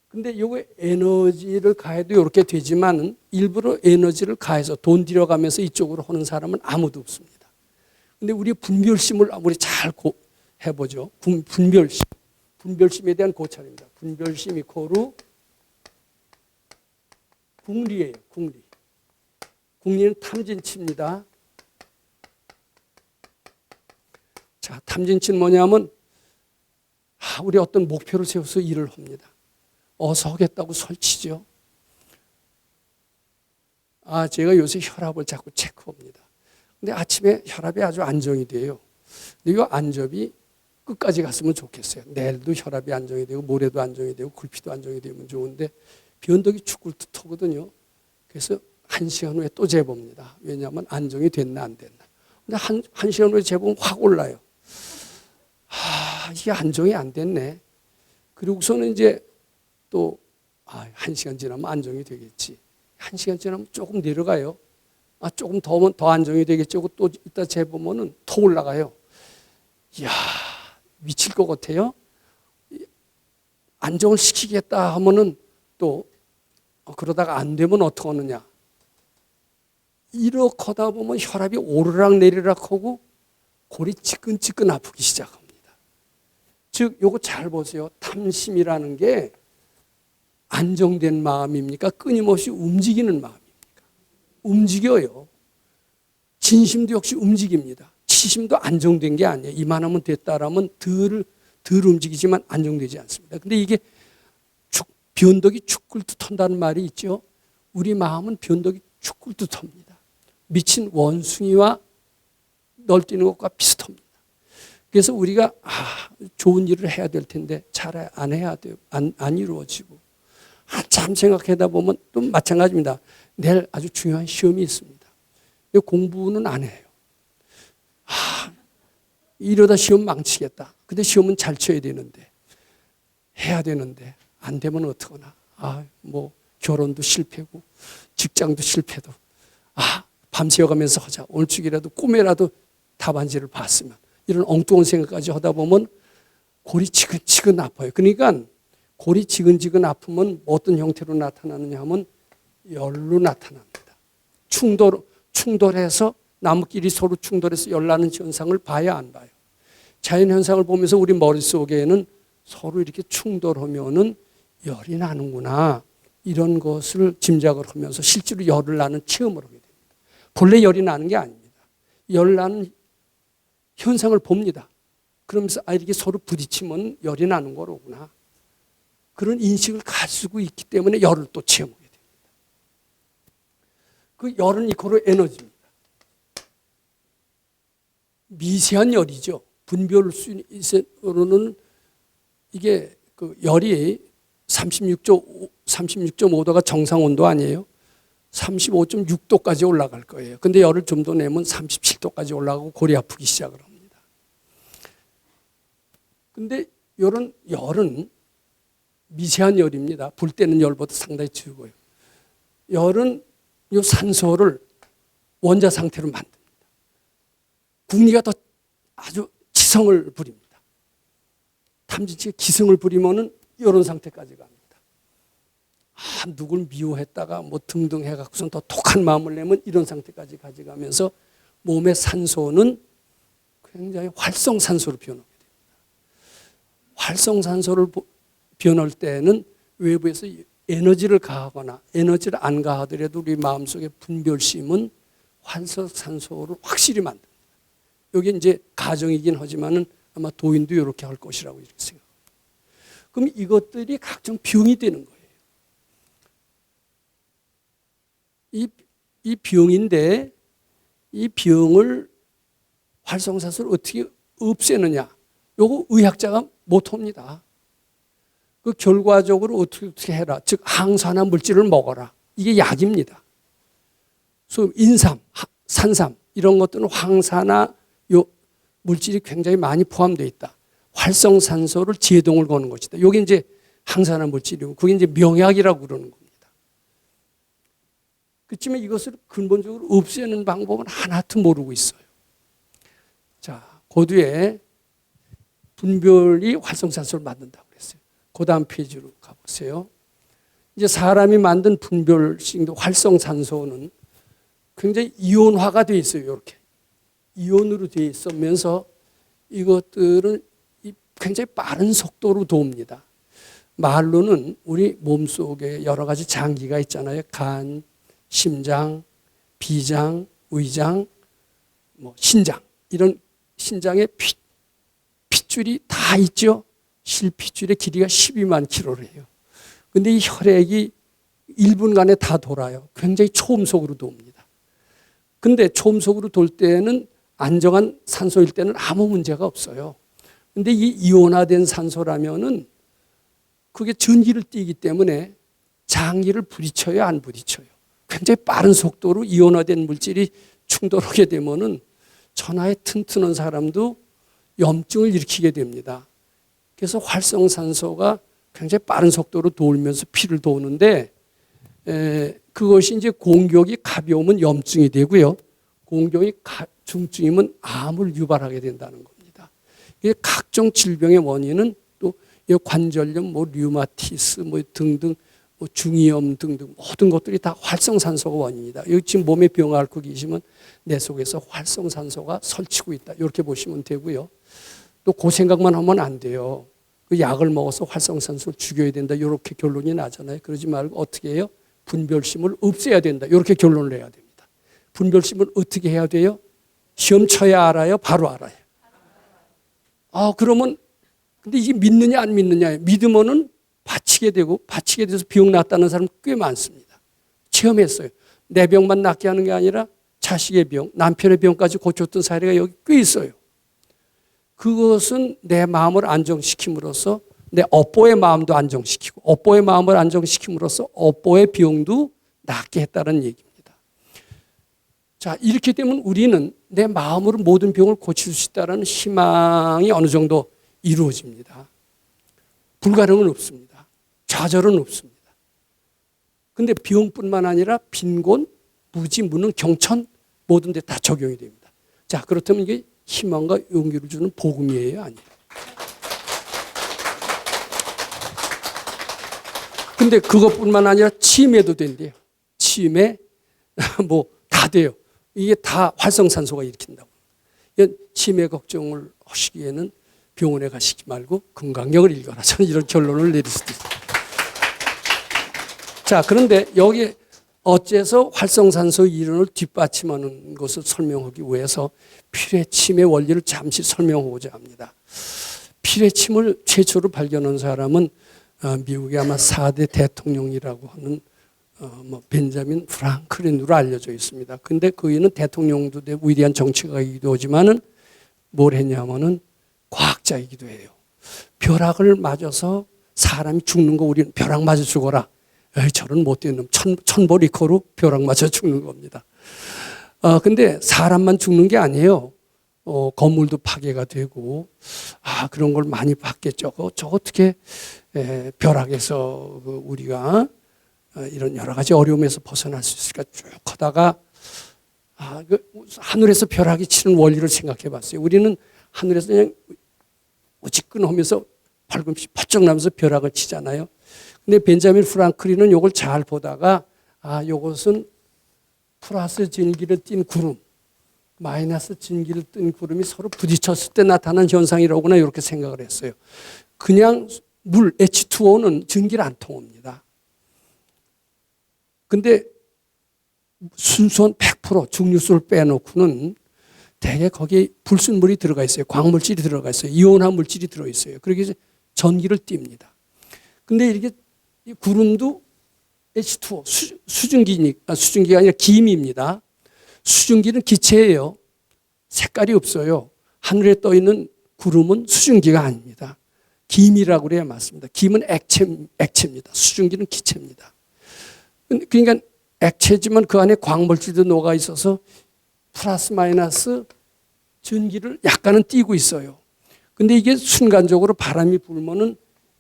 근데 이거 에너지를 가해도 이렇게 되지만 일부러 에너지를 가해서 돈 들여가면서 이쪽으로 하는 사람은 아무도 없습니다. 근데 우리 분별심을 우리 잘 해보죠. 분별심. 분별심에 대한 고찰입니다. 분별심 이코르 궁리예요. 궁리. 궁리는 탐진치입니다. 자, 탐진치는 뭐냐면 우리 어떤 목표를 세워서 일을 합니다. 어서 하겠다고 설치죠. 제가 요새 혈압을 자꾸 체크합니다. 근데 아침에 혈압이 아주 안정이 돼요. 근데 이 안정이 끝까지 갔으면 좋겠어요. 내일도 혈압이 안정이 되고 모레도 안정이 되고 굴피도 안정이 되면 좋은데 변덕이 죽을 듯하거든요. 그래서 1시간 후에 또 재봅니다. 왜냐하면 안정이 됐나 안 됐나. 근데 한 시간 후에 재보면 확 올라요. 이게 안정이 안 됐네. 그리고서는 이제 또 1시간 지나면 안정이 되겠지. 1시간 지나면 조금 내려가요. 조금 더면 더 안정이 되겠죠. 또 이따 재보면은 더 올라가요. 이야, 미칠 것 같아요. 안정을 시키겠다 하면은 또 그러다가 안 되면 어떻게 하느냐. 이렇게 하다 보면 혈압이 오르락 내리락 하고 골이 지끈지끈 아프기 시작합니다. 즉, 요거 잘 보세요. 탐심이라는 게 안정된 마음입니까? 끊임없이 움직이는 마음입니까? 움직여요. 진심도 역시 움직입니다. 치심도 안정된 게 아니에요. 이만하면 됐다라면 덜 움직이지만 안정되지 않습니다. 근데 이게 변덕이 죽을 듯 한다는 말이 있죠. 우리 마음은 변덕이 죽을 듯 합니다. 미친 원숭이와 널뛰는 것과 비슷합니다. 그래서 우리가 좋은 일을 해야 될 텐데 잘 안 해야 돼요. 안 이루어지고. 한참 생각하다 보면 또 마찬가지입니다. 내일 아주 중요한 시험이 있습니다. 공부는 안 해요. 이러다 시험 망치겠다. 근데 시험은 잘 쳐야 되는데 해야 되는데 안 되면 어떡하나. 결혼도 실패고 직장도 실패도 밤새워가면서 하자. 오늘 죽이라도 꿈에라도 답안지를 봤으면 이런 엉뚱한 생각까지 하다 보면 골이 지근지근 아파요. 그러니까 골이 지근지근 아프면 어떤 형태로 나타나느냐 하면 열로 나타납니다. 충돌해서 나무끼리 서로 충돌해서 열나는 현상을 봐야 안 봐요. 자연 현상을 보면서 우리 머릿속에는 서로 이렇게 충돌하면은 열이 나는구나. 이런 것을 짐작을 하면서 실제로 열을 나는 체험을 하게 됩니다. 본래 열이 나는 게 아닙니다. 열 나는 현상을 봅니다. 그러면서 이렇게 서로 부딪히면 열이 나는 거로구나. 그런 인식을 가지고 있기 때문에 열을 또 체험하게 됩니다. 그 열은 이코로 에너지입니다. 미세한 열이죠. 분별수로는 이게 그 열이 36.5도가 정상 온도 아니에요. 35.6도까지 올라갈 거예요. 근데 열을 좀 더 내면 37도까지 올라가고 골이 아프기 시작을 합니다. 근데 이런 열은 미세한 열입니다. 불 때는 열보다 상당히 적어요. 열은 이 산소를 원자 상태로 만듭니다. 국리가 더 아주 지성을 부립니다. 탐진치가 기승을 부리면은 이런 상태까지 갑니다. 누굴 미워했다가 뭐 등등 해갖고선 더 독한 마음을 내면 이런 상태까지 가져가면서 몸의 산소는 굉장히 활성산소로 변하게 됩니다. 활성산소를 변할 때는 외부에서 에너지를 가하거나 에너지를 안 가하더라도 우리 마음속의 분별심은 활성산소를 확실히 만듭니다. 여기 이제 가정이긴 하지만은 아마 도인도 이렇게 할 것이라고 이렇게 생각합니다. 그럼 이것들이 각종 병이 되는 거예요. 이 병인데 이 병을 활성산소를 어떻게 없애느냐? 요거 의학자가 못합니다. 그 결과적으로 어떻게 해라. 즉 항산화 물질을 먹어라. 이게 약입니다. 그래서 인삼, 산삼 이런 것들은 항산화 물질이 굉장히 많이 포함되어 있다. 활성산소를 제동을 거는 것이다. 이게 이제 항산화 물질이고 그게 이제 명약이라고 그러는 겁니다. 그렇지만 이것을 근본적으로 없애는 방법은 하나도 모르고 있어요. 자, 그 뒤에 분별이 활성산소를 만든다고 그랬어요. 그 다음 페이지로 가보세요. 이제 사람이 만든 분별식도 활성산소는 굉장히 이온화가 되어 있어요. 이렇게. 이온으로 되어 있으면서 이것들은 굉장히 빠른 속도로 돕니다. 말로는 우리 몸속에 여러 가지 장기가 있잖아요. 간, 심장, 비장, 의장, 신장 이런 신장에 핏줄이 다 있죠. 실핏줄의 길이가 12만 킬로래요. 그런데 이 혈액이 1분간에 다 돌아요. 굉장히 초음속으로 돕니다. 근데 초음속으로 돌 때는 안정한 산소일 때는 아무 문제가 없어요. 근데 이 이온화된 산소라면은 그게 전기를 띠기 때문에 장기를 부딪혀요, 안 부딪혀요? 굉장히 빠른 속도로 이온화된 물질이 충돌하게 되면은 천하에 튼튼한 사람도 염증을 일으키게 됩니다. 그래서 활성산소가 굉장히 빠른 속도로 돌면서 피를 도우는데 그것이 이제 공격이 가벼우면 염증이 되고요. 공격이 중증이면 암을 유발하게 된다는 겁니다. 이게 각종 질병의 원인은 또 관절염, 류마티스, 등등, 중이염 등등 모든 것들이 다 활성산소가 원인이다. 여기 지금 몸에 병 앓고 계시면 내 속에서 활성산소가 설치고 있다. 이렇게 보시면 되고요. 또 그 생각만 하면 안 돼요. 그 약을 먹어서 활성산소를 죽여야 된다. 이렇게 결론이 나잖아요. 그러지 말고 어떻게 해요? 분별심을 없애야 된다. 이렇게 결론을 내야 됩니다. 분별심을 어떻게 해야 돼요? 시험 쳐야 알아요? 바로 알아요. 그러면 근데 이게 믿느냐 안 믿느냐예요. 믿으면은 바치게 되고 바치게 돼서 병 났다는 사람 꽤 많습니다. 체험했어요. 내 병만 낫게 하는 게 아니라 자식의 병, 남편의 병까지 고쳤던 사례가 여기 꽤 있어요. 그것은 내 마음을 안정시킴으로써 내 업보의 마음도 안정시키고 업보의 마음을 안정시킴으로써 업보의 병도 낫게 했다는 얘기입니다. 자, 이렇게 되면 우리는 내 마음으로 모든 병을 고칠 수 있다는 희망이 어느 정도 이루어집니다. 불가능은 없습니다. 좌절은 없습니다. 근데 병뿐만 아니라 빈곤, 무지, 무능, 경천 모든 데 다 적용이 됩니다. 자, 그렇다면 이게 희망과 용기를 주는 복음이에요, 아니에요? 근데 그것뿐만 아니라 치매도 된대요. 치매 다 돼요. 이게 다 활성산소가 일으킨다고. 치매 걱정을 하시기에는 병원에 가시지 말고 건강력을 읽어라. 저는 이런 결론을 내릴 수도 있어요. 자, 그런데 여기 어째서 활성산소 이론을 뒷받침하는 것을 설명하기 위해서 피뢰침의 원리를 잠시 설명하고자 합니다. 피뢰침을 최초로 발견한 사람은 미국의 아마 4대 대통령이라고 하는 벤자민 프랑클린으로 알려져 있습니다. 근데 그이는 대통령도 되고 위대한 정치가이기도 하지만은 뭘 했냐면은 과학자이기도 해요. 벼락을 맞아서 사람이 죽는 거 우리는 벼락 맞아 죽어라. 저런 못된 놈 천보리코로 벼락 맞아 죽는 겁니다. 근데 사람만 죽는 게 아니에요. 건물도 파괴가 되고 그런 걸 많이 봤겠죠. 저 어떻게 벼락에서 우리가 이런 여러 가지 어려움에서 벗어날 수 있을까 쭉 하다가 하늘에서 벼락이 치는 원리를 생각해 봤어요. 우리는 하늘에서 그냥 우지끈하면서 밝음이 번쩍 나면서 벼락을 치잖아요. 근데 벤자민 프랑클린은 이걸 잘 보다가 이것은 플러스 진기를 띤 구름, 마이너스 진기를 띤 구름이 서로 부딪혔을 때 나타난 현상이라고나 이렇게 생각을 했어요. 그냥 물 H2O는 전기를 안 통합니다. 근데 순수한 100% 증류수를 빼놓고는 대개 거기에 불순물이 들어가 있어요. 광물질이 들어가 있어요. 이온화 물질이 들어있어요. 그러기 전기를 띱니다. 근데 이렇게 구름도 H2O, 수증기가 아니라 기미입니다. 수증기는 기체예요. 색깔이 없어요. 하늘에 떠 있는 구름은 수증기가 아닙니다. 기미라고 그래야 맞습니다. 기는 액체입니다. 수증기는 기체입니다. 그러니까 액체지만 그 안에 광물질도 녹아 있어서 플러스 마이너스 전기를 약간은 띄고 있어요. 근데 이게 순간적으로 바람이 불면은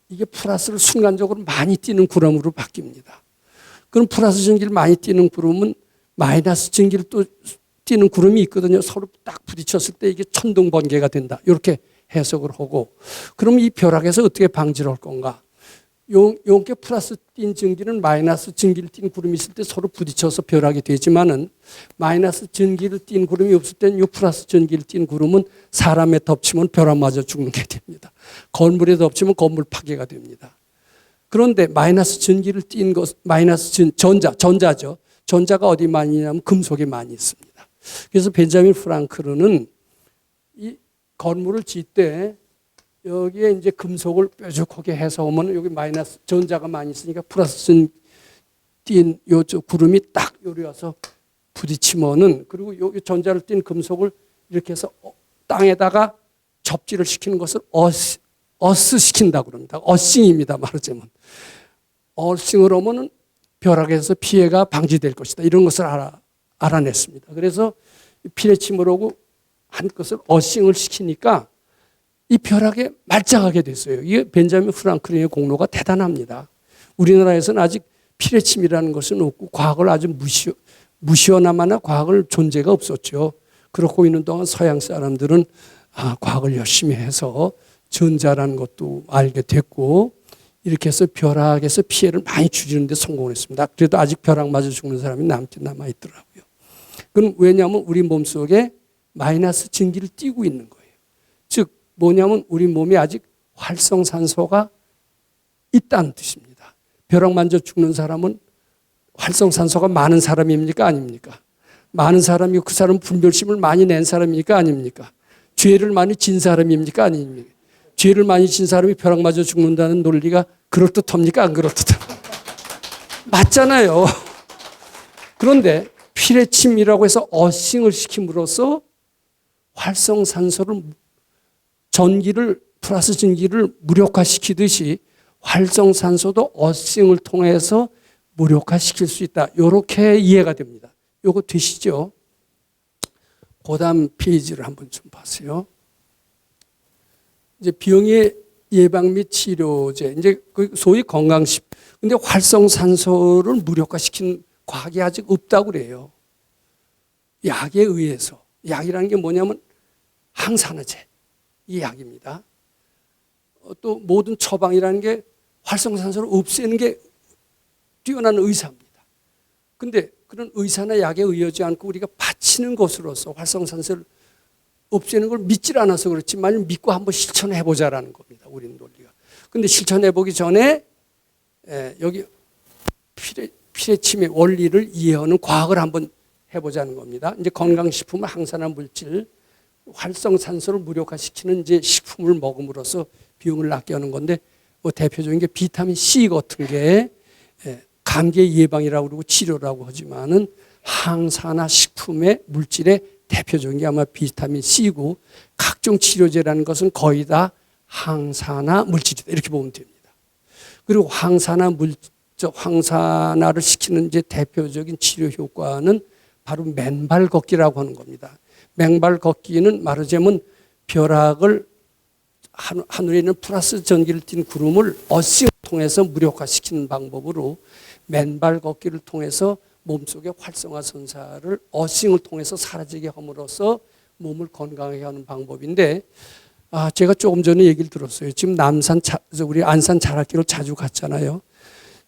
이게 플러스를 순간적으로 많이 띄는 구름으로 바뀝니다. 그럼 플러스 전기를 많이 띄는 구름은 마이너스 전기를 또 띄는 구름이 있거든요. 서로 딱 부딪혔을 때 이게 천둥 번개가 된다. 이렇게 해석을 하고, 그럼 이 벼락에서 어떻게 방지를 할 건가? 용게 플러스 띈 전기는 마이너스 전기를 띈 구름이 있을 때 서로 부딪혀서 벼락이 되지만은 마이너스 전기를 띈 구름이 없을 때는 이 플러스 전기를 띈 구름은 사람에 덮치면 벼락 맞아 죽는 게 됩니다. 건물에 덮치면 건물 파괴가 됩니다. 그런데 마이너스 전기를 띈 것, 마이너스 전자죠. 전자가 어디 많이 있냐면 금속에 많이 있습니다. 그래서 벤자민 프랑클은 이 건물을 짓 때 여기에 이제 금속을 뾰족하게 해서 오면 여기 마이너스 전자가 많이 있으니까 플러스 띈 요 구름이 딱 요리 와서 부딪히면은, 그리고 여기 전자를 띈 금속을 이렇게 해서 땅에다가 접지를 시키는 것을 어스 시킨다고 그럽니다. 어싱입니다. 말하자면. 어싱을 하면은 벼락에서 피해가 방지될 것이다. 이런 것을 알아냈습니다. 그래서 피레침을 하고 한 것을 어싱을 시키니까 이 벼락에 말짱하게 됐어요. 이게 벤자민 프랑클린의 공로가 대단합니다. 우리나라에서는 아직 피레침이라는 것은 없고 과학을 아주 무시하나마나 과학을 존재가 없었죠. 그렇고 있는 동안 서양 사람들은 과학을 열심히 해서 전자라는 것도 알게 됐고, 이렇게 해서 벼락에서 피해를 많이 줄이는 데 성공을 했습니다. 그래도 아직 벼락 맞아 죽는 사람이 남긴 남아있더라고요. 그건 왜냐하면 우리 몸속에 마이너스 전기를 띄고 있는 거예요. 즉 뭐냐면 우리 몸에 아직 활성산소가 있다는 뜻입니다. 벼락 맞아 죽는 사람은 활성산소가 많은 사람입니까? 아닙니까? 많은 사람이고 그 사람은 분별심을 많이 낸 사람입니까? 아닙니까? 죄를 많이 진 사람입니까? 아닙니까? 죄를 많이 진 사람이 벼락 맞아 죽는다는 논리가 그럴듯합니까? 안 그럴듯합니까? 맞잖아요. 그런데 피레침이라고 해서 어싱을 시킴으로써 활성산소를 플러스 전기를 무력화시키듯이 활성산소도 어싱을 통해서 무력화시킬 수 있다. 이렇게 이해가 됩니다. 이거 되시죠? 그 다음 페이지를 한번 좀 보세요. 이제 병의 예방 및 치료제, 이제 소위 건강식. 근데 활성산소를 무력화시킨 과학이 아직 없다고 그래요. 약에 의해서. 약이라는 게 뭐냐면 항산화제. 이 약입니다. 또 모든 처방이라는 게 활성산소를 없애는 게 뛰어난 의사입니다. 근데 그런 의사나 약에 의하지 않고 우리가 바치는 것으로서 활성산소를 없애는 걸 믿질 않아서 그렇지만 믿고 한번 실천해보자라는 겁니다. 우리는 논리가. 근데 실천해보기 전에 여기 피레침의 원리를 이해하는 과학을 한번 해보자는 겁니다. 이제 건강식품은 항산화 물질, 활성산소를 무력화시키는 이제 식품을 먹음으로써 비용을 낫게 하는 건데, 뭐 대표적인 게 비타민 C 같은 게 감기 예방이라고 그러고 치료라고 하지만은 항산화 식품의 물질의 대표적인 게 아마 비타민 C고, 각종 치료제라는 것은 거의 다 항산화 물질이다. 이렇게 보면 됩니다. 그리고 항산화를 시키는 이제 대표적인 치료 효과는 바로 맨발 걷기라고 하는 겁니다. 맨발 걷기는 말하자면 벼락을 하늘에 있는 플러스 전기를 띤 구름을 어싱을 통해서 무력화시키는 방법으로 맨발 걷기를 통해서 몸속의 활성화 선사를 어싱을 통해서 사라지게 함으로써 몸을 건강하게 하는 방법인데, 제가 조금 전에 얘기를 들었어요. 지금 우리 안산 자락길을 자주 갔잖아요.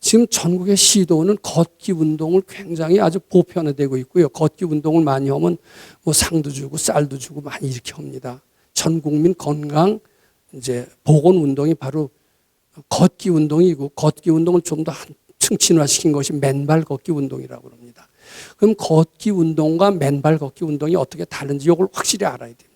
지금 전국의 시도는 걷기 운동을 굉장히 아주 보편화되고 있고요. 걷기 운동을 많이 하면 뭐 상도 주고 쌀도 주고 많이 이렇게 합니다. 전 국민 건강 이제 보건 운동이 바로 걷기 운동이고, 걷기 운동을 좀 더 한층 진화시킨 것이 맨발 걷기 운동이라고 합니다. 그럼 걷기 운동과 맨발 걷기 운동이 어떻게 다른지 이걸 확실히 알아야 됩니다.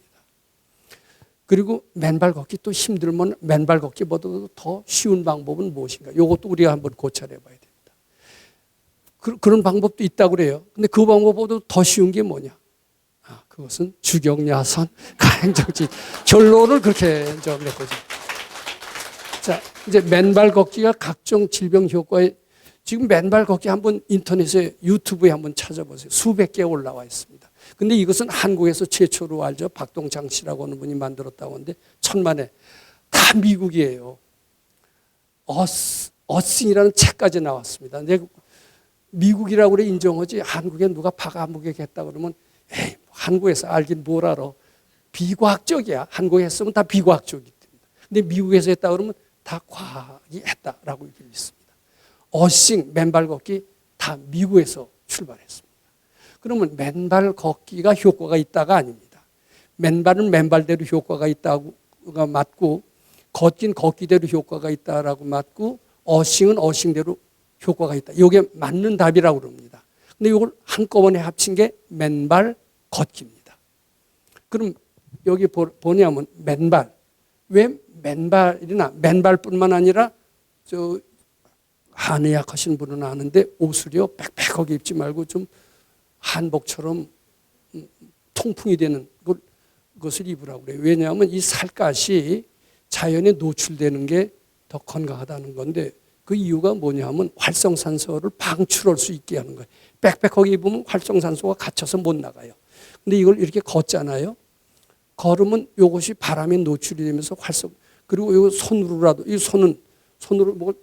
그리고 맨발 걷기 또 힘들면 맨발 걷기보다도 더 쉬운 방법은 무엇인가? 이것도 우리가 한번 고찰해 봐야 됩니다. 그런 방법도 있다고 그래요. 근데 그 방법보다 더 쉬운 게 뭐냐? 그것은 주경야선, 가행정지. 결론을 그렇게 그랬거든요. 자, 이제 맨발 걷기가 각종 질병 효과에, 지금 맨발 걷기 한번 인터넷에 유튜브에 한번 찾아보세요. 수백 개 올라와 있습니다. 근데 이것은 한국에서 최초로 알죠. 박동창 씨라고 하는 분이 만들었다고 하는데 천만에 다 미국이에요. 어싱이라는 책까지 나왔습니다. 근데 미국이라고 그래 인정하지 한국에 누가 파가무게겠다 그러면 에이, 한국에서 알긴 뭘 알아. 비과학적이야. 한국에 했으면 다 비과학적이기 때문에. 근데 미국에서 했다 그러면 다 과학이 했다라고 얘기를 했습니다. 어싱, 맨발 걷기 다 미국에서 출발했습니다. 그러면 맨발 걷기가 효과가 있다가 아닙니다. 맨발은 맨발대로 효과가 있다가 맞고, 걷기는 걷기대로 효과가 있다라고 맞고, 어싱은 어싱대로 효과가 있다. 이게 맞는 답이라고 그럽니다. 근데 이걸 한꺼번에 합친 게 맨발 걷기입니다. 그럼 여기 보냐면 맨발. 왜 맨발이나 맨발뿐만 아니라 한의학 하신 분은 아는데 옷을요 빽빽하게 입지 말고 좀 한복처럼 통풍이 되는 것을 입으라고 그래요. 왜냐하면 이 살갗이 자연에 노출되는 게 더 건강하다는 건데, 그 이유가 뭐냐면 활성산소를 방출할 수 있게 하는 거예요. 빽빽하게 입으면 활성산소가 갇혀서 못 나가요. 근데 이걸 이렇게 걷잖아요. 걸으면 이것이 바람에 노출이 되면서 그리고 이 손으로라도, 이 손으로 뭘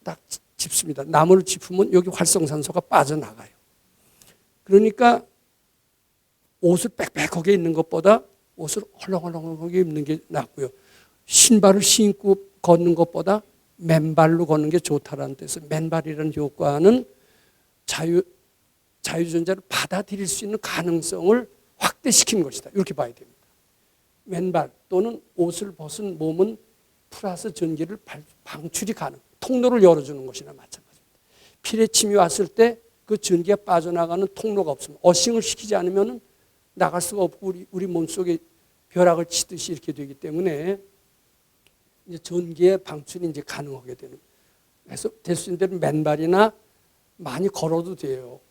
딱 짚습니다. 나무를 짚으면 여기 활성산소가 빠져나가요. 그러니까 옷을 빽빽하게 입는 것보다 옷을 헐렁헐렁하게 입는 게 낫고요. 신발을 신고 걷는 것보다 맨발로 걷는 게 좋다라는 뜻에서 맨발이라는 효과는 자유전자를 받아들일 수 있는 가능성을 확대시키는 것이다. 이렇게 봐야 됩니다. 맨발 또는 옷을 벗은 몸은 플러스 전기를 방출이 가능, 통로를 열어주는 것이나 마찬가지입니다. 피뢰침이 왔을 때 그 전기가 빠져나가는 통로가 없으면, 어싱을 시키지 않으면 나갈 수가 없고 우리 몸속에 벼락을 치듯이 이렇게 되기 때문에 이제 전기의 방출이 이제 가능하게 되는. 그래서 될 수 있는 대로 맨발이나 많이 걸어도 돼요.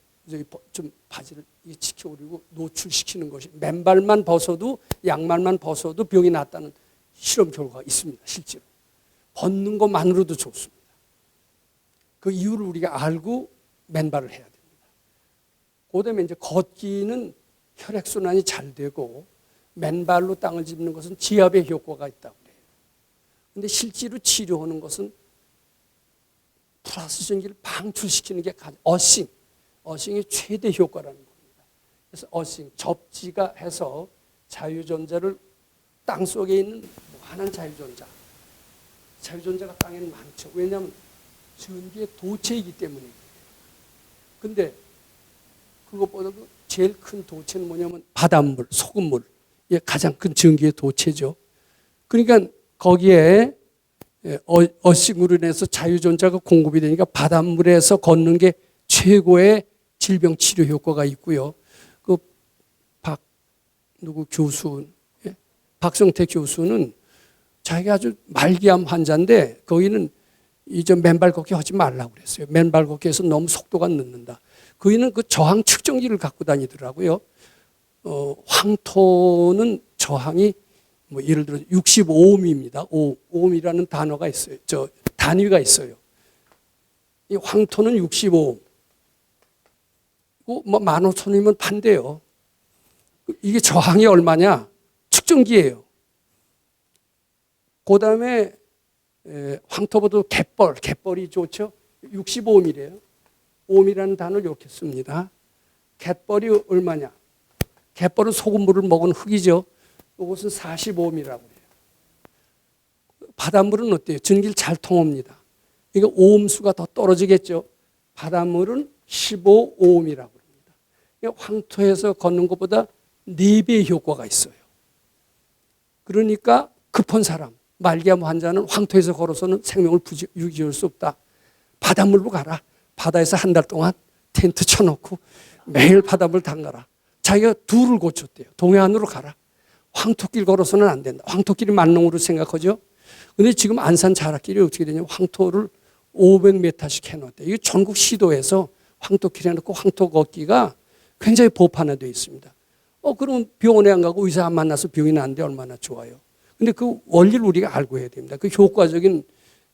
좀 바지를 지켜오리고 노출시키는 것이, 맨발만 벗어도, 양말만 벗어도 병이 낫다는 실험 결과가 있습니다. 실제로 벗는 것만으로도 좋습니다. 그 이유를 우리가 알고 맨발을 해야 됩니다. 그다음에 이제 걷기는 혈액순환이 잘 되고, 맨발로 땅을 짚는 것은 지압의 효과가 있다고 해요. 그런데 실제로 치료하는 것은 플러스 전기를 방출시키는 게 어싱이 최대 효과라는 겁니다. 그래서 어싱, 접지가 해서 자유전자를 땅 속에 있는 무한한 자유전자가 땅에는 많죠. 왜냐하면 전기의 도체이기 때문이에요. 근데 그것보다 제일 큰 도체는 뭐냐면 바닷물, 소금물. 이게 가장 큰 전기의 도체죠. 그러니까 거기에 어싱으로 인해서 자유전자가 공급이 되니까 바닷물에서 걷는 게 최고의 질병 치료 효과가 있고요. 교수, 박성태 교수는 자기가 아주 말기암 환자인데 거기는 이제 맨발 걷기 하지 말라고 그랬어요. 맨발 걷기에서 너무 속도가 늦는다. 그이는 그 저항 측정기를 갖고 다니더라고요. 황토는 저항이 뭐 예를 들어 65ohm입니다. ohm이라는 단어가 있어요. 단위가 있어요. 이 황토는 65ohm. 뭐 15,000이면 판대요. 이게 저항이 얼마냐? 측정기예요. 그다음에 황토보다 갯벌이 좋죠. 65mm예요. 5mm라는 단어를 이렇게 씁니다. 갯벌이 얼마냐? 갯벌은 소금물을 먹은 흙이죠. 이것은 45mm라고 해요. 바닷물은 어때요? 전기를 잘 통합니다. 이거 오음수가 더 떨어지겠죠. 바닷물은 15오음이라고 합니다. 황토에서 걷는 것보다 4배의 효과가 있어요. 그러니까 급한 사람, 말기암 환자는 황토에서 걸어서는 생명을 유지할 수 없다. 바닷물로 가라. 바다에서 한 달 동안 텐트 쳐놓고 매일 바닷물 담가라. 자기가 둘을 고쳤대요. 동해안으로 가라. 황토길 걸어서는 안 된다. 황토길이 만능으로 생각하죠. 근데 지금 안산 자락길이 어떻게 되냐면 황토를 500m씩 해놨대요. 이게 전국 시도에서 황토길 해놓고 황토 걷기가 굉장히 보편화되어 있습니다. 그럼 병원에 안 가고 의사 안 만나서 병이 나는데 얼마나 좋아요. 근데 그 원리를 우리가 알고 해야 됩니다. 그 효과적인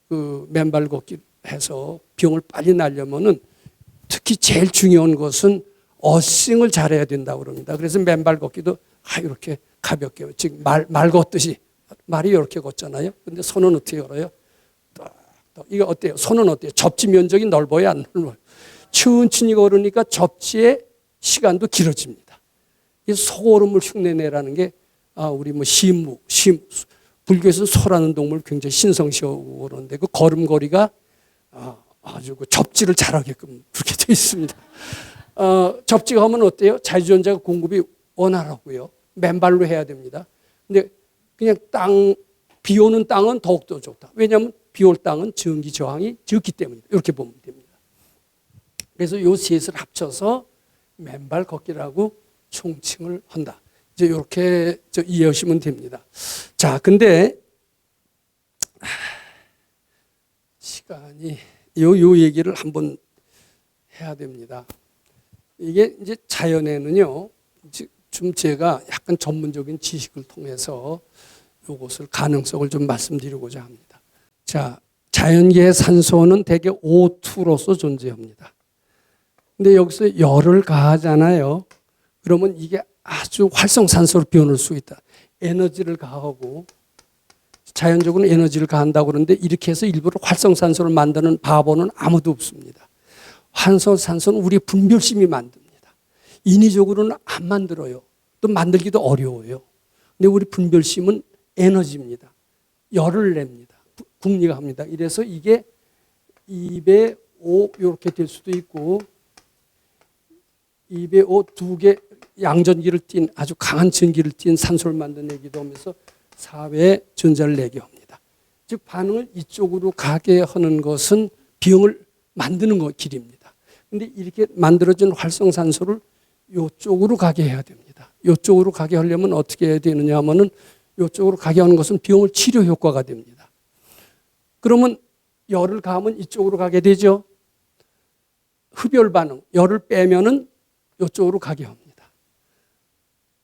그 맨발 걷기 해서 병을 빨리 나려면은 특히 제일 중요한 것은 어싱을 잘해야 된다고 그럽니다. 그래서 맨발 걷기도 이렇게 가볍게, 즉 말 걷듯이 말이 이렇게 걷잖아요. 근데 손은 어떻게 걸어요? 이거 어때요? 손은 어때요? 접지 면적이 넓어야 안 넓어요? 천천히 걸으니까 접지의 시간도 길어집니다. 이 소걸음을 흉내내라는 게 우리 불교에서 소라는 동물 굉장히 신성시하고 그러는데 그 걸음걸이가 아주 그 접지를 잘하게끔 그렇게 되어 있습니다. 접지가 하면 어때요? 자유전자 공급이 원활하고요. 맨발로 해야 됩니다. 근데 그냥 비 오는 땅은 더욱더 좋다. 왜냐하면 비 올 땅은 전기 저항이 적기 때문이다. 이렇게 보면 됩니다. 그래서 이 셋을 합쳐서 맨발 걷기라고 총칭을 한다. 이제 이렇게 이해하시면 됩니다. 자, 근데 시간이 요 얘기를 한번 해야 됩니다. 이게 이제 자연에는요, 좀 제가 약간 전문적인 지식을 통해서 이것을 가능성을 좀 말씀드리고자 합니다. 자, 자연계의 산소는 대개 O2로서 존재합니다. 근데 여기서 열을 가하잖아요. 그러면 이게 아주 활성산소로 변할 수 있다. 에너지를 가하고 자연적으로 에너지를 가한다고 그러는데 이렇게 해서 일부러 활성산소를 만드는 바보는 아무도 없습니다. 활성산소는 우리 분별심이 만듭니다. 인위적으로는 안 만들어요. 또 만들기도 어려워요. 근데 우리 분별심은 에너지입니다. 열을 냅니다. 국리가 합니다. 이래서 이게 2배 5 이렇게 될 수도 있고 2배 5 두 개 양전기를 띤 아주 강한 전기를 띤 산소를 만들어내기도 하면서 4배의 전자를 내게 합니다. 즉 반응을 이쪽으로 가게 하는 것은 비용을 만드는 길입니다. 그런데 이렇게 만들어진 활성산소를 이쪽으로 가게 해야 됩니다. 이쪽으로 가게 하려면 어떻게 해야 되느냐 하면은 이쪽으로 가게 하는 것은 비용을 치료 효과가 됩니다. 그러면 열을 가하면 이쪽으로 가게 되죠. 흡열 반응, 열을 빼면은 이쪽으로 가게 합니다.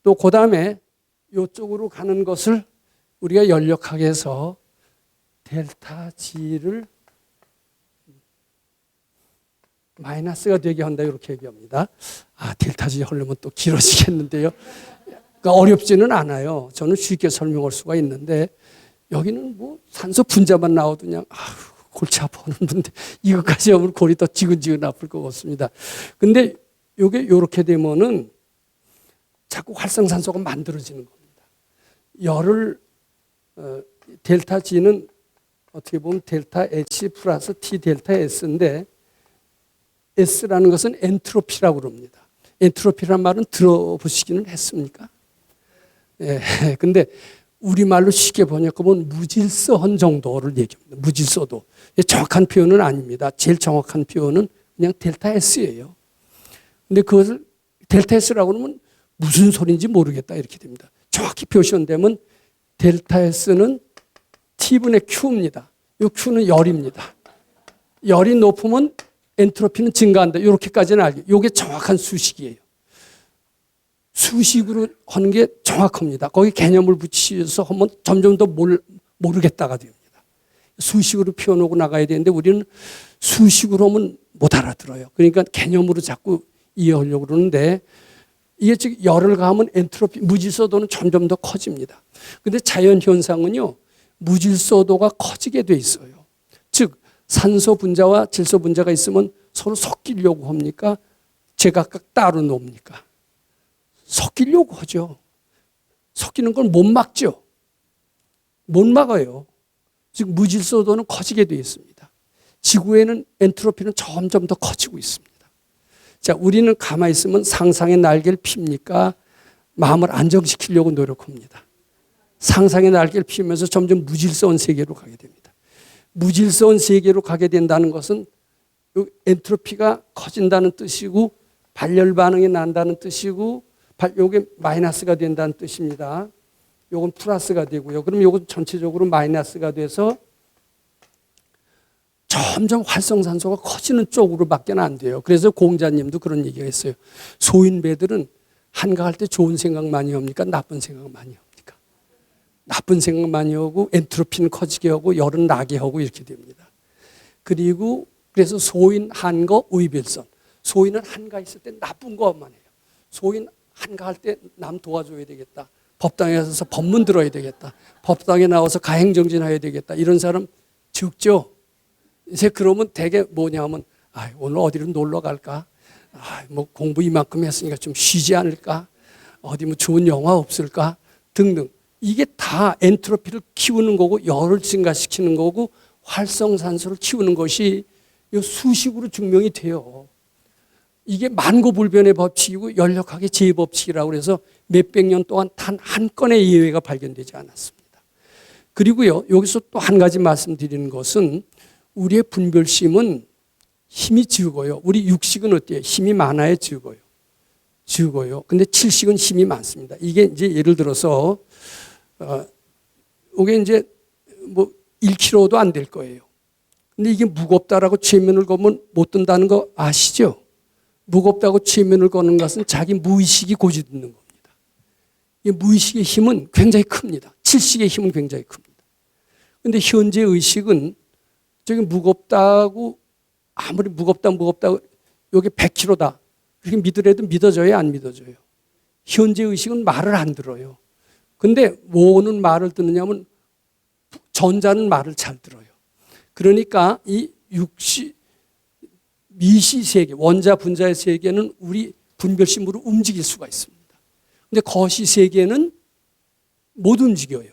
또 그 다음에 이쪽으로 가는 것을 우리가 열역하게 해서 델타 G를 마이너스가 되게 한다 이렇게 얘기합니다. 델타 G 하려면 또 길어지겠는데요. 그러니까 어렵지는 않아요. 저는 쉽게 설명할 수가 있는데 여기는 뭐 산소 분자만 나와도 그냥 골치 아파하는 분데 이것까지 하면 골이 더 지근지근 아플 것 같습니다. 근데 이게 이렇게 되면은 자꾸 활성산소가 만들어지는 겁니다. 열을 델타 G는 어떻게 보면 델타 H 플러스 T 델타 S인데 S라는 것은 엔트로피라고 그럽니다. 엔트로피란 말은 들어보시기는 했습니까? 예, 근데 우리말로 쉽게 번역하면 무질서한 정도를 얘기합니다. 무질서도. 정확한 표현은 아닙니다. 제일 정확한 표현은 그냥 델타 S예요. 근데 그것을 델타 S라고 하면 무슨 소리인지 모르겠다 이렇게 됩니다. 정확히 표시되면 델타 S는 T분의 Q입니다. 이 Q는 열입니다. 열이 높으면 엔트로피는 증가한다. 이렇게까지는 알게. 이게 정확한 수식이에요. 수식으로 하는 게 정확합니다. 거기 개념을 붙이셔서 하면 점점 더 모르겠다가 됩니다. 수식으로 표현하고 나가야 되는데 우리는 수식으로 하면 못 알아들어요. 그러니까 개념으로 자꾸 이해하려고 그러는데 이게 즉 열을 가하면 엔트로피, 무질서도는 점점 더 커집니다. 근데 자연 현상은요, 무질서도가 커지게 돼 있어요. 즉 산소 분자와 질소 분자가 있으면 서로 섞이려고 합니까? 제각각 따로 놉니까? 섞이려고 하죠. 섞이는 걸 못 막죠. 못 막아요. 즉 무질서도는 커지게 되어 있습니다. 지구에는 엔트로피는 점점 더 커지고 있습니다. 자, 우리는 가만히 있으면 상상의 날개를 핍니까? 마음을 안정시키려고 노력합니다. 상상의 날개를 피우면서 점점 무질서운 세계로 가게 됩니다. 무질서운 세계로 가게 된다는 것은 엔트로피가 커진다는 뜻이고 발열 반응이 난다는 뜻이고 요게 마이너스가 된다는 뜻입니다. 요건 플러스가 되고요. 그럼 요건 전체적으로 마이너스가 돼서 점점 활성산소가 커지는 쪽으로밖에 안 돼요. 그래서 공자님도 그런 얘기가 있어요. 소인배들은 한가할 때 좋은 생각 많이 합니까? 나쁜 생각 많이 합니까? 나쁜 생각 많이 하고 엔트로피는 커지게 하고 열은 나게 하고 이렇게 됩니다. 그리고 그래서 소인, 한거, 의별선. 소인은 한가 있을 때 나쁜 것만 해요. 소인 한가할 때 남 도와줘야 되겠다. 법당에 가서 법문 들어야 되겠다. 법당에 나와서 가행정진해야 되겠다. 이런 사람 적죠. 이제 그러면 되게 뭐냐면 오늘 어디로 놀러 갈까? 뭐 공부 이만큼 했으니까 좀 쉬지 않을까? 어디 뭐 좋은 영화 없을까? 등등. 이게 다 엔트로피를 키우는 거고 열을 증가시키는 거고 활성산소를 키우는 것이 수식으로 증명이 돼요. 이게 만고불변의 법칙이고 연력학의 제법칙이라고 해서 몇백 년 동안 단 한 건의 예외가 발견되지 않았습니다. 그리고요, 여기서 또 한 가지 말씀드리는 것은 우리의 분별심은 힘이 적어요. 우리 육식은 어때요? 힘이 많아요, 적어요? 적어요. 근데 칠식은 힘이 많습니다. 이게 이제 예를 들어서 이게 이제 뭐 1kg도 안 될 거예요. 근데 이게 무겁다라고 최면을 거면 못 든다는 거 아시죠? 무겁다고 최면을 거는 것은 자기 무의식이 고집듣는 겁니다. 이 무의식의 힘은 굉장히 큽니다. 칠식의 힘은 굉장히 큽니다. 그런데 현재 의식은 저기 무겁다고 아무리 무겁다고 여기 100kg다 그렇게 믿으래도 믿어져요, 안 믿어져요? 현재 의식은 말을 안 들어요. 근데 뭐는 말을 듣느냐면 전자는 말을 잘 들어요. 그러니까 이 미시 세계, 원자 분자의 세계는 우리 분별심으로 움직일 수가 있습니다. 근데 거시 세계는 못 움직여요.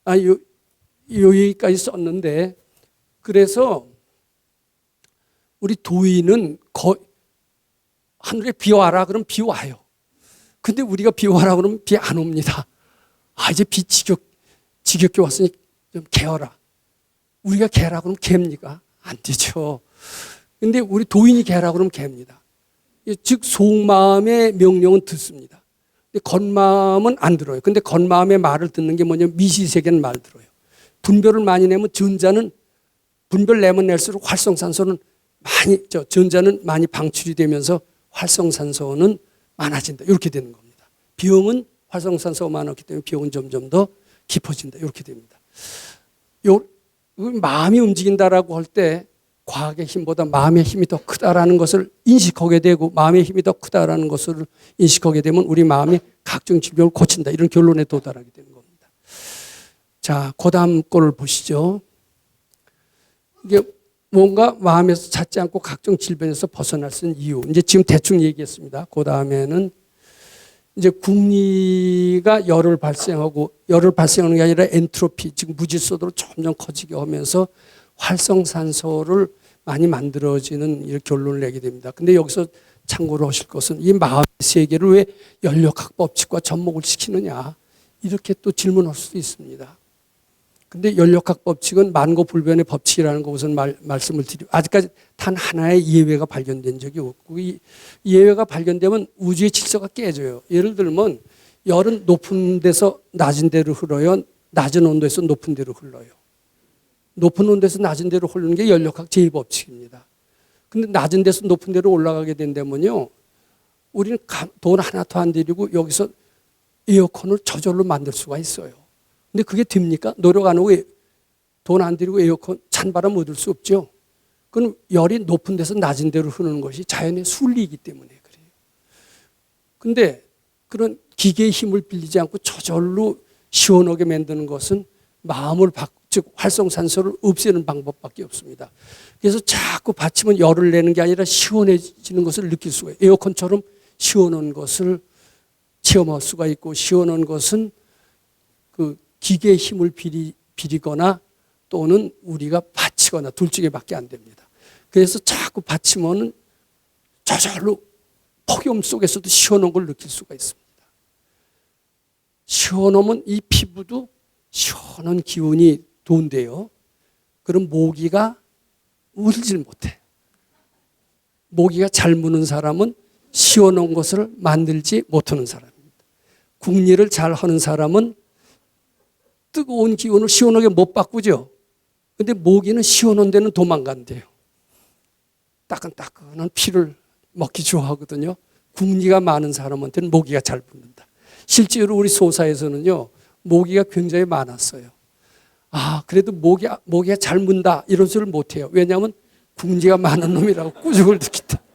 요 얘기까지 썼는데 그래서 우리 도인은 하늘에 비 와라 그러면 비 와요. 근데 우리가 비 와라 그러면 비 안 옵니다. 이제 비 지겹게 왔으니 좀 개어라. 우리가 개라 그러면 개입니까? 안 되죠. 근데 우리 도인이 개라 그러면 개입니다. 즉 속마음의 명령은 듣습니다. 근데 겉마음은 안 들어요. 근데 겉마음의 말을 듣는 게 뭐냐면 미시세계는 말 들어요. 분별을 많이 내면 전자는 분별 내면 낼수록 활성산소는 전자는 많이 방출이 되면서 활성산소는 많아진다. 이렇게 되는 겁니다. 병은 활성산소가 많았기 때문에 병은 점점 더 깊어진다. 이렇게 됩니다. 마음이 움직인다라고 할 때 과학의 힘보다 마음의 힘이 더 크다라는 것을 인식하게 되고 마음의 힘이 더 크다라는 것을 인식하게 되면 우리 마음이 각종 질병을 고친다. 이런 결론에 도달하게 되는 겁니다. 자, 그 다음 거를 보시죠. 이게 뭔가 마음에서 찾지 않고 각종 질병에서 벗어날 수 있는 이유. 이제 지금 대충 얘기했습니다. 그 다음에는 이제 국리가 열을 발생하는 게 아니라 엔트로피, 즉 무질서도로 점점 커지게 하면서 활성산소를 많이 만들어지는 이런 결론을 내게 됩니다. 근데 여기서 참고로 하실 것은 이 마음의 세계를 왜 연력학 법칙과 접목을 시키느냐 이렇게 또 질문할 수도 있습니다. 근데 연력학 법칙은 만고불변의 법칙이라는 거 우선 말씀을 드리고 아직까지 단 하나의 예외가 발견된 적이 없고 이 예외가 발견되면 우주의 질서가 깨져요. 예를 들면 열은 높은 데서 낮은 데로 흘러요. 낮은 온도에서 높은 데로 흘러요. 높은 온도에서 낮은 데로 흐르는 게 연력학 제2법칙입니다. 근데 낮은 데서 높은 데로 올라가게 된다면요. 우리는 돈 하나 더 안 들이고 여기서 에어컨을 저절로 만들 수가 있어요. 근데 그게 됩니까? 노력 안 하고 돈 안 들이고 에어컨 찬바람 얻을 수 없죠. 그건 열이 높은 데서 낮은 데로 흐르는 것이 자연의 순리이기 때문에 그래요. 근데 그런 기계의 힘을 빌리지 않고 저절로 시원하게 만드는 것은 마음을 즉 활성산소를 없애는 방법밖에 없습니다. 그래서 자꾸 받치면 열을 내는 게 아니라 시원해지는 것을 느낄 수가 있어요. 에어컨처럼 시원한 것을 체험할 수가 있고, 시원한 것은 그 기계의 힘을 빌리거나 또는 우리가 받치거나 둘 중에밖에 안 됩니다. 그래서 자꾸 받치면 저절로 폭염 속에서도 시원한 걸 느낄 수가 있습니다. 시원하면 이 피부도 시원한 기운이 돈대요. 그럼 모기가 울질 못해. 모기가 잘 무는 사람은 시원한 것을 만들지 못하는 사람입니다. 국리를 잘 하는 사람은 뜨거운 기운을 시원하게 못 바꾸죠. 근데 모기는 시원한 데는 도망간대요. 따끈따끈한 피를 먹기 좋아하거든요. 국리가 많은 사람한테는 모기가 잘 붙는다. 실제로 우리 소사에서는요, 모기가 굉장히 많았어요. 그래도 모기가 잘 문다 이런 소리를 못해요. 왜냐하면 국리가 많은 놈이라고 꾸중을 듣기 때문에.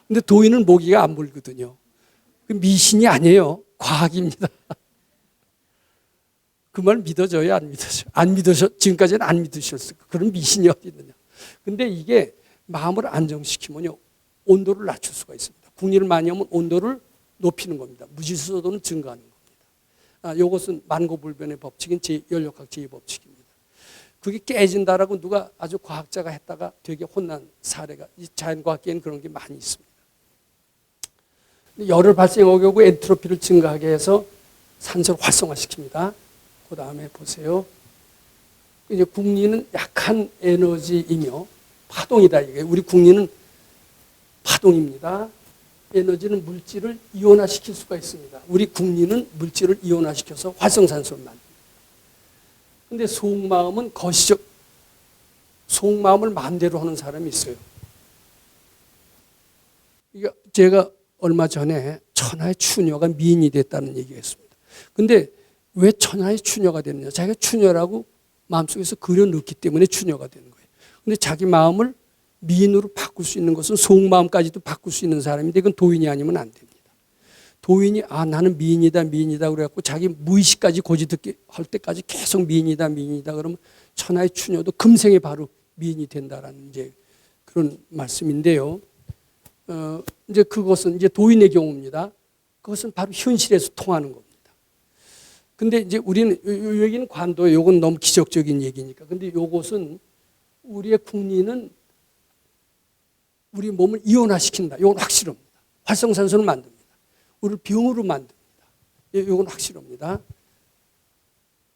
근데 도인은 모기가 안 물거든요. 미신이 아니에요. 과학입니다. 그 말 믿어져요, 안 믿어져요? 안 믿으셔, 지금까지는 안 믿으셨어요. 그런 미신이 어디 있느냐. 근데 이게 마음을 안정시키면요, 온도를 낮출 수가 있습니다. 국리를 많이 하면 온도를 높이는 겁니다. 무질서도는 증가하는 겁니다. 이것은 만고불변의 법칙인 연력학 제2법칙입니다. 그게 깨진다라고 누가 아주 과학자가 했다가 되게 혼난 사례가, 이 자연과학계에는 그런 게 많이 있습니다. 열을 발생하게 하고 엔트로피를 증가하게 해서 산소를 활성화시킵니다. 그 다음에 보세요. 이제 국리는 약한 에너지이며 파동이다. 이게 우리 국리는 파동입니다. 에너지는 물질을 이온화시킬 수가 있습니다. 우리 국리는 물질을 이온화시켜서 활성산소를 만듭니다. 그런데 속마음은 거시적, 속마음을 마음대로 하는 사람이 있어요. 이게 제가 얼마 전에 천하의 추녀가 미인이 됐다는 얘기가 있습니다. 그런데 왜 천하의 추녀가 됐느냐? 자기가 추녀라고 마음속에서 그려 넣기 때문에 추녀가 되는 거예요. 그런데 자기 마음을 미인으로 바꿀 수 있는 것은 속마음까지도 바꿀 수 있는 사람인데 이건 도인이 아니면 안 됩니다. 도인이 나는 미인이다 그래갖고 자기 무의식까지 고지듣게 할 때까지 계속 미인이다 그러면 천하의 추녀도 금생에 바로 미인이 된다라는 이제 그런 말씀인데요. 이제 그것은 이제 도인의 경우입니다. 그것은 바로 현실에서 통하는 겁니다. 근데 이제 우리는 이 얘기는 관도예요. 이건 너무 기적적인 얘기니까. 근데 이것은 우리의 국리는 우리 몸을 이온화시킨다. 이건 확실합니다. 활성산소를 만듭니다. 우리를 병으로 만듭니다. 이건 확실합니다.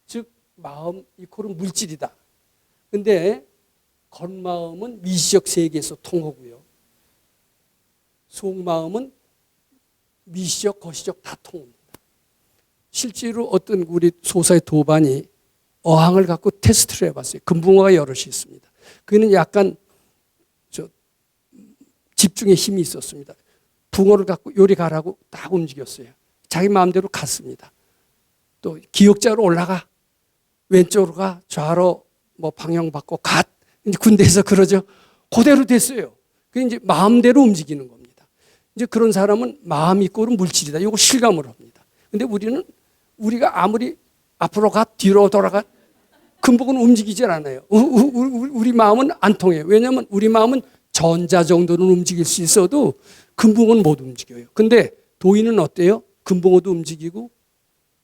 즉 마음 이퀄은 물질이다. 근데 겉마음은 미시적 세계에서 통하고요. 속마음은 미시적, 거시적 다 통합니다. 실제로 어떤 우리 소사의 도반이 어항을 갖고 테스트를 해봤어요. 금붕어가 여럿이 있습니다. 그는 약간 집중의 힘이 있었습니다. 붕어를 갖고 요리 가라고 딱 움직였어요. 자기 마음대로 갔습니다. 또 기역자로 올라가, 왼쪽으로 가, 좌로 뭐 방향 바꿔 갓. 이제 군대에서 그러죠. 그대로 됐어요. 그게 이제 마음대로 움직이는 겁니다. 이제 그런 사람은 마음 이꼴은 물질이다. 이거 실감을 합니다. 근데 우리가 아무리 앞으로 가, 뒤로 돌아가, 금복은 움직이질 않아요. 우리 마음은 안 통해요. 왜냐하면 우리 마음은 전자 정도는 움직일 수 있어도 금붕어는 못 움직여요. 근데 도인은 어때요? 금붕어도 움직이고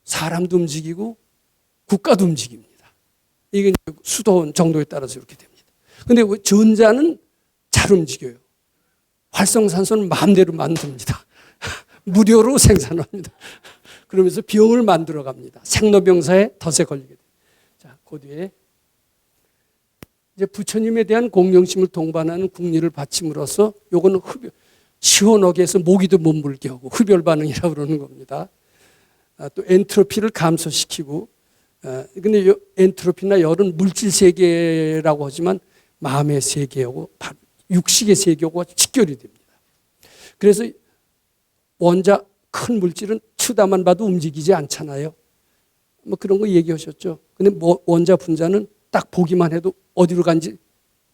사람도 움직이고 국가도 움직입니다. 이게 수도 정도에 따라서 이렇게 됩니다. 근데 전자는 잘 움직여요. 활성산소는 마음대로 만듭니다. 무료로 생산합니다. 그러면서 병을 만들어 갑니다. 생로병사에 덫에 걸리게 됩니다. 자, 그 뒤에 이제 부처님에 대한 공경심을 동반하는 국리를 바침으로써 요거는 시원하게 해서 모기도 못 물게 하고 흡열 반응이라고 그러는 겁니다. 또 엔트로피를 감소시키고, 근데 엔트로피나 열은 물질 세계라고 하지만 마음의 세계하고 육식의 세계하고 직결이 됩니다. 그래서 원자 큰 물질은 쳐다만 봐도 움직이지 않잖아요. 뭐 그런 거 얘기하셨죠. 근데 원자 분자는 딱 보기만 해도 어디로 간지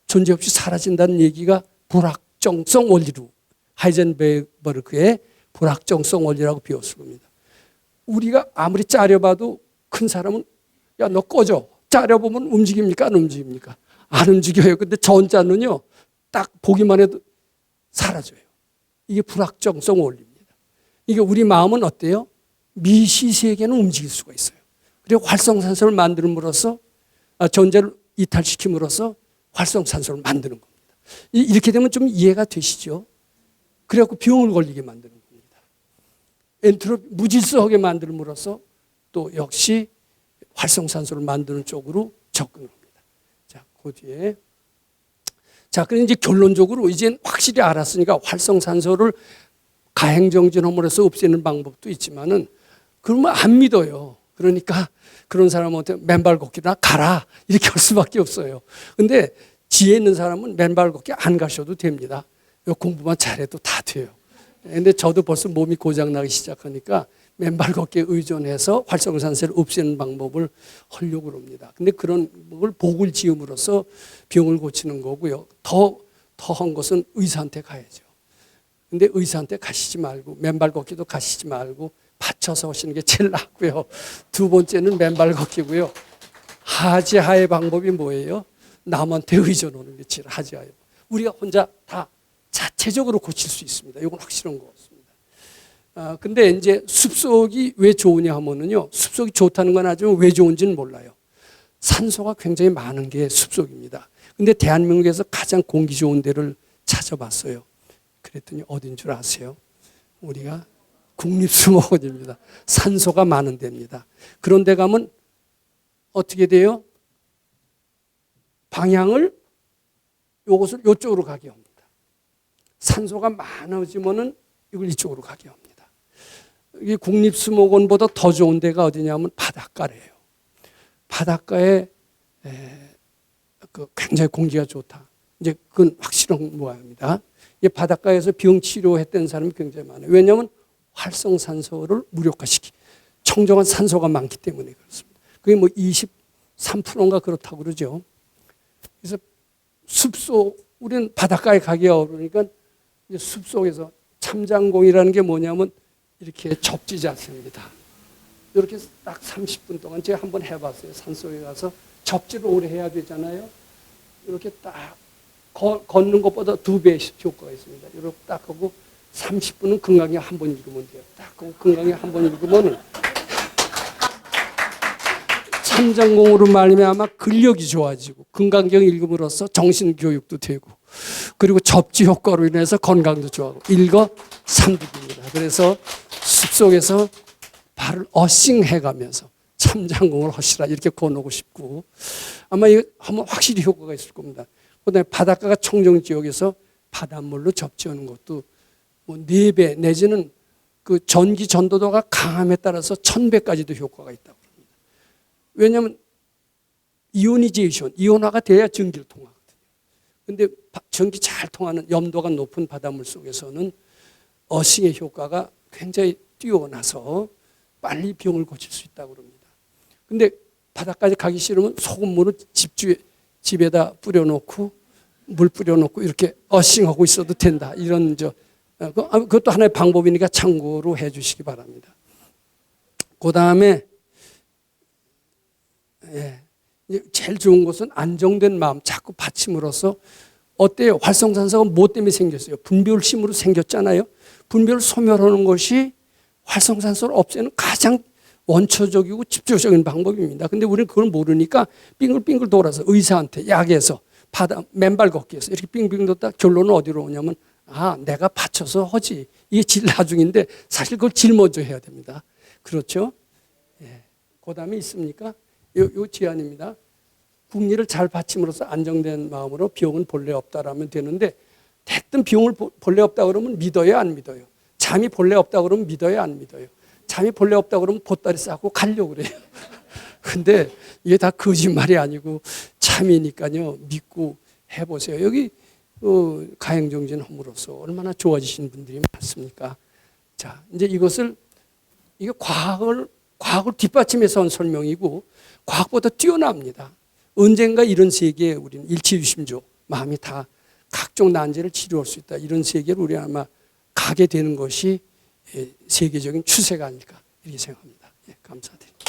존재 없이 사라진다는 얘기가 불확정성 원리로, 하이젠베르그의 불확정성 원리라고 비웠을 겁니다. 우리가 아무리 짜려봐도 큰 사람은 야, 너 꺼져. 짜려보면 움직입니까? 안 움직입니까? 안 움직여요. 근데 전자는요, 딱 보기만 해도 사라져요. 이게 불확정성 원리입니다. 이게 우리 마음은 어때요? 미시세계는 움직일 수가 있어요. 그리고 활성산소를 만들므로써 전자를 이탈시킴으로써 활성산소를 만드는 겁니다. 이렇게 되면 좀 이해가 되시죠? 그래갖고 병을 걸리게 만드는 겁니다. 엔트로피 무질서하게 만들므로써 또 역시 활성산소를 만드는 쪽으로 접근합니다. 자, 그 뒤에 그럼 이제 결론적으로 이제 확실히 알았으니까 활성산소를 가행정진화물에서 없애는 방법도 있지만은 그러면 안 믿어요. 그러니까 그런 사람한테 맨발 걷기나 가라 이렇게 할 수밖에 없어요. 근데 지혜 있는 사람은 맨발 걷기 안 가셔도 됩니다. 공부만 잘해도 다 돼요. 근데 저도 벌써 몸이 고장나기 시작하니까 맨발 걷기에 의존해서 활성산소를 없애는 방법을 하려고 합니다. 근데 그런 걸 복을 지음으로써 병을 고치는 거고요. 더한 것은 의사한테 가야죠. 근데 의사한테 가시지 말고 맨발 걷기도 가시지 말고 받쳐서 하시는 게 제일 낫고요. 두 번째는 맨발 걷기고요. 하지하의 방법이 뭐예요? 남한테 의존하는 게 제일 하지하예요. 우리가 혼자 다 자체적으로 고칠 수 있습니다. 이건 확실한 것 같습니다. 근데 이제 숲속이 왜 좋으냐 하면은요, 숲속이 좋다는 건 하지만 왜 좋은지는 몰라요. 산소가 굉장히 많은 게 숲속입니다. 근데 대한민국에서 가장 공기 좋은 데를 찾아봤어요. 그랬더니 어딘 줄 아세요? 우리가 국립수목원입니다. 산소가 많은 데입니다. 그런 데 가면 어떻게 돼요? 방향을 요것을 이쪽으로 가게 합니다. 산소가 많아지면은 이걸 이쪽으로 가게 합니다. 이게 국립수목원보다 더 좋은 데가 어디냐면 바닷가래요. 바닷가에 굉장히 공기가 좋다. 이제 그건 확실한 모양입니다. 이 바닷가에서 병 치료했던 사람이 굉장히 많아요. 왜냐하면 활성산소를 무력화시키, 청정한 산소가 많기 때문에 그렇습니다. 그게 뭐 23%인가 그렇다고 그러죠. 그래서 우리는 바닷가에 가기가 어려우니까 이제 숲속에서 참장공이라는 게 뭐냐면 이렇게 접지 자세입니다. 이렇게 딱 30분 동안 제가 한번 해봤어요. 산속에 가서 접지를 오래 해야 되잖아요. 이렇게 딱 걷는 것보다 2배 효과가 있습니다. 이렇게 딱 하고 30분은 건강에 한 번 읽으면 돼요. 딱 하고 건강에 한 번 읽으면은 참장공으로 말미암아 근력이 좋아지고 건강경 읽음으로써 정신교육도 되고 그리고 접지 효과로 인해서 건강도 좋아하고 일거삼득입니다. 그래서 숲속에서 발을 어싱해가면서 참장공을 하시라 이렇게 권하고 싶고 아마 이거 한번 확실히 효과가 있을 겁니다. 그다음에 바닷가가 청정 지역에서 바닷물로 접지하는 것도 뭐 4배 내지는 그 전기 전도도가 강함에 따라서 1000배까지도 효과가 있다고 합니다. 왜냐하면 이온화가 돼야 전기를 통하거든요. 근데 전기 잘 통하는 염도가 높은 바닷물 속에서는 어싱의 효과가 굉장히 뛰어나서 빨리 병을 고칠 수 있다고 합니다. 근데 바닷가에 가기 싫으면 소금물을 집에다 뿌려놓고 물 뿌려놓고 이렇게 어싱하고 있어도 된다. 이런 그것도 하나의 방법이니까 참고로 해주시기 바랍니다. 그 다음에 제일 좋은 것은 안정된 마음, 자꾸 받침으로써 어때요? 활성산소가 뭐 때문에 생겼어요? 분별심으로 생겼잖아요. 분별을 소멸하는 것이 활성산소를 없애는 가장 원초적이고 집중적인 방법입니다. 근데 우리는 그걸 모르니까 빙글빙글 돌아서 의사한테 약에서 맨발 걷기에서 이렇게 빙빙 돌다 결론은 어디로 오냐면 내가 받쳐서 하지. 이게 제일 나중인데 사실 그걸 제일 먼저 해야 됩니다. 그렇죠? 예. 그 다음에 있습니까? 요 제안입니다. 국리를 잘 받침으로써 안정된 마음으로 병은 본래 없다라면 되는데 됐든 병을 본래 없다 그러면 믿어요, 안 믿어요? 잠이 본래 없다 그러면 믿어요, 안 믿어요? 잠이 본래 없다 그러면 보따리 싸고 가려고 그래요. 근데 이게 다 거짓말이 아니고 참이니까요. 믿고 해보세요. 여기 가행정진 함으로써 얼마나 좋아지신 분들이 많습니까? 자, 이제 이게 과학을 뒷받침해서 한 설명이고 과학보다 뛰어납니다. 언젠가 이런 세계에 우리는 일치유심조, 마음이 다 각종 난제를 치료할 수 있다. 이런 세계를 우리 아마 가게 되는 것이 세계적인 추세가 아닐까 이렇게 생각합니다. 감사드립니다.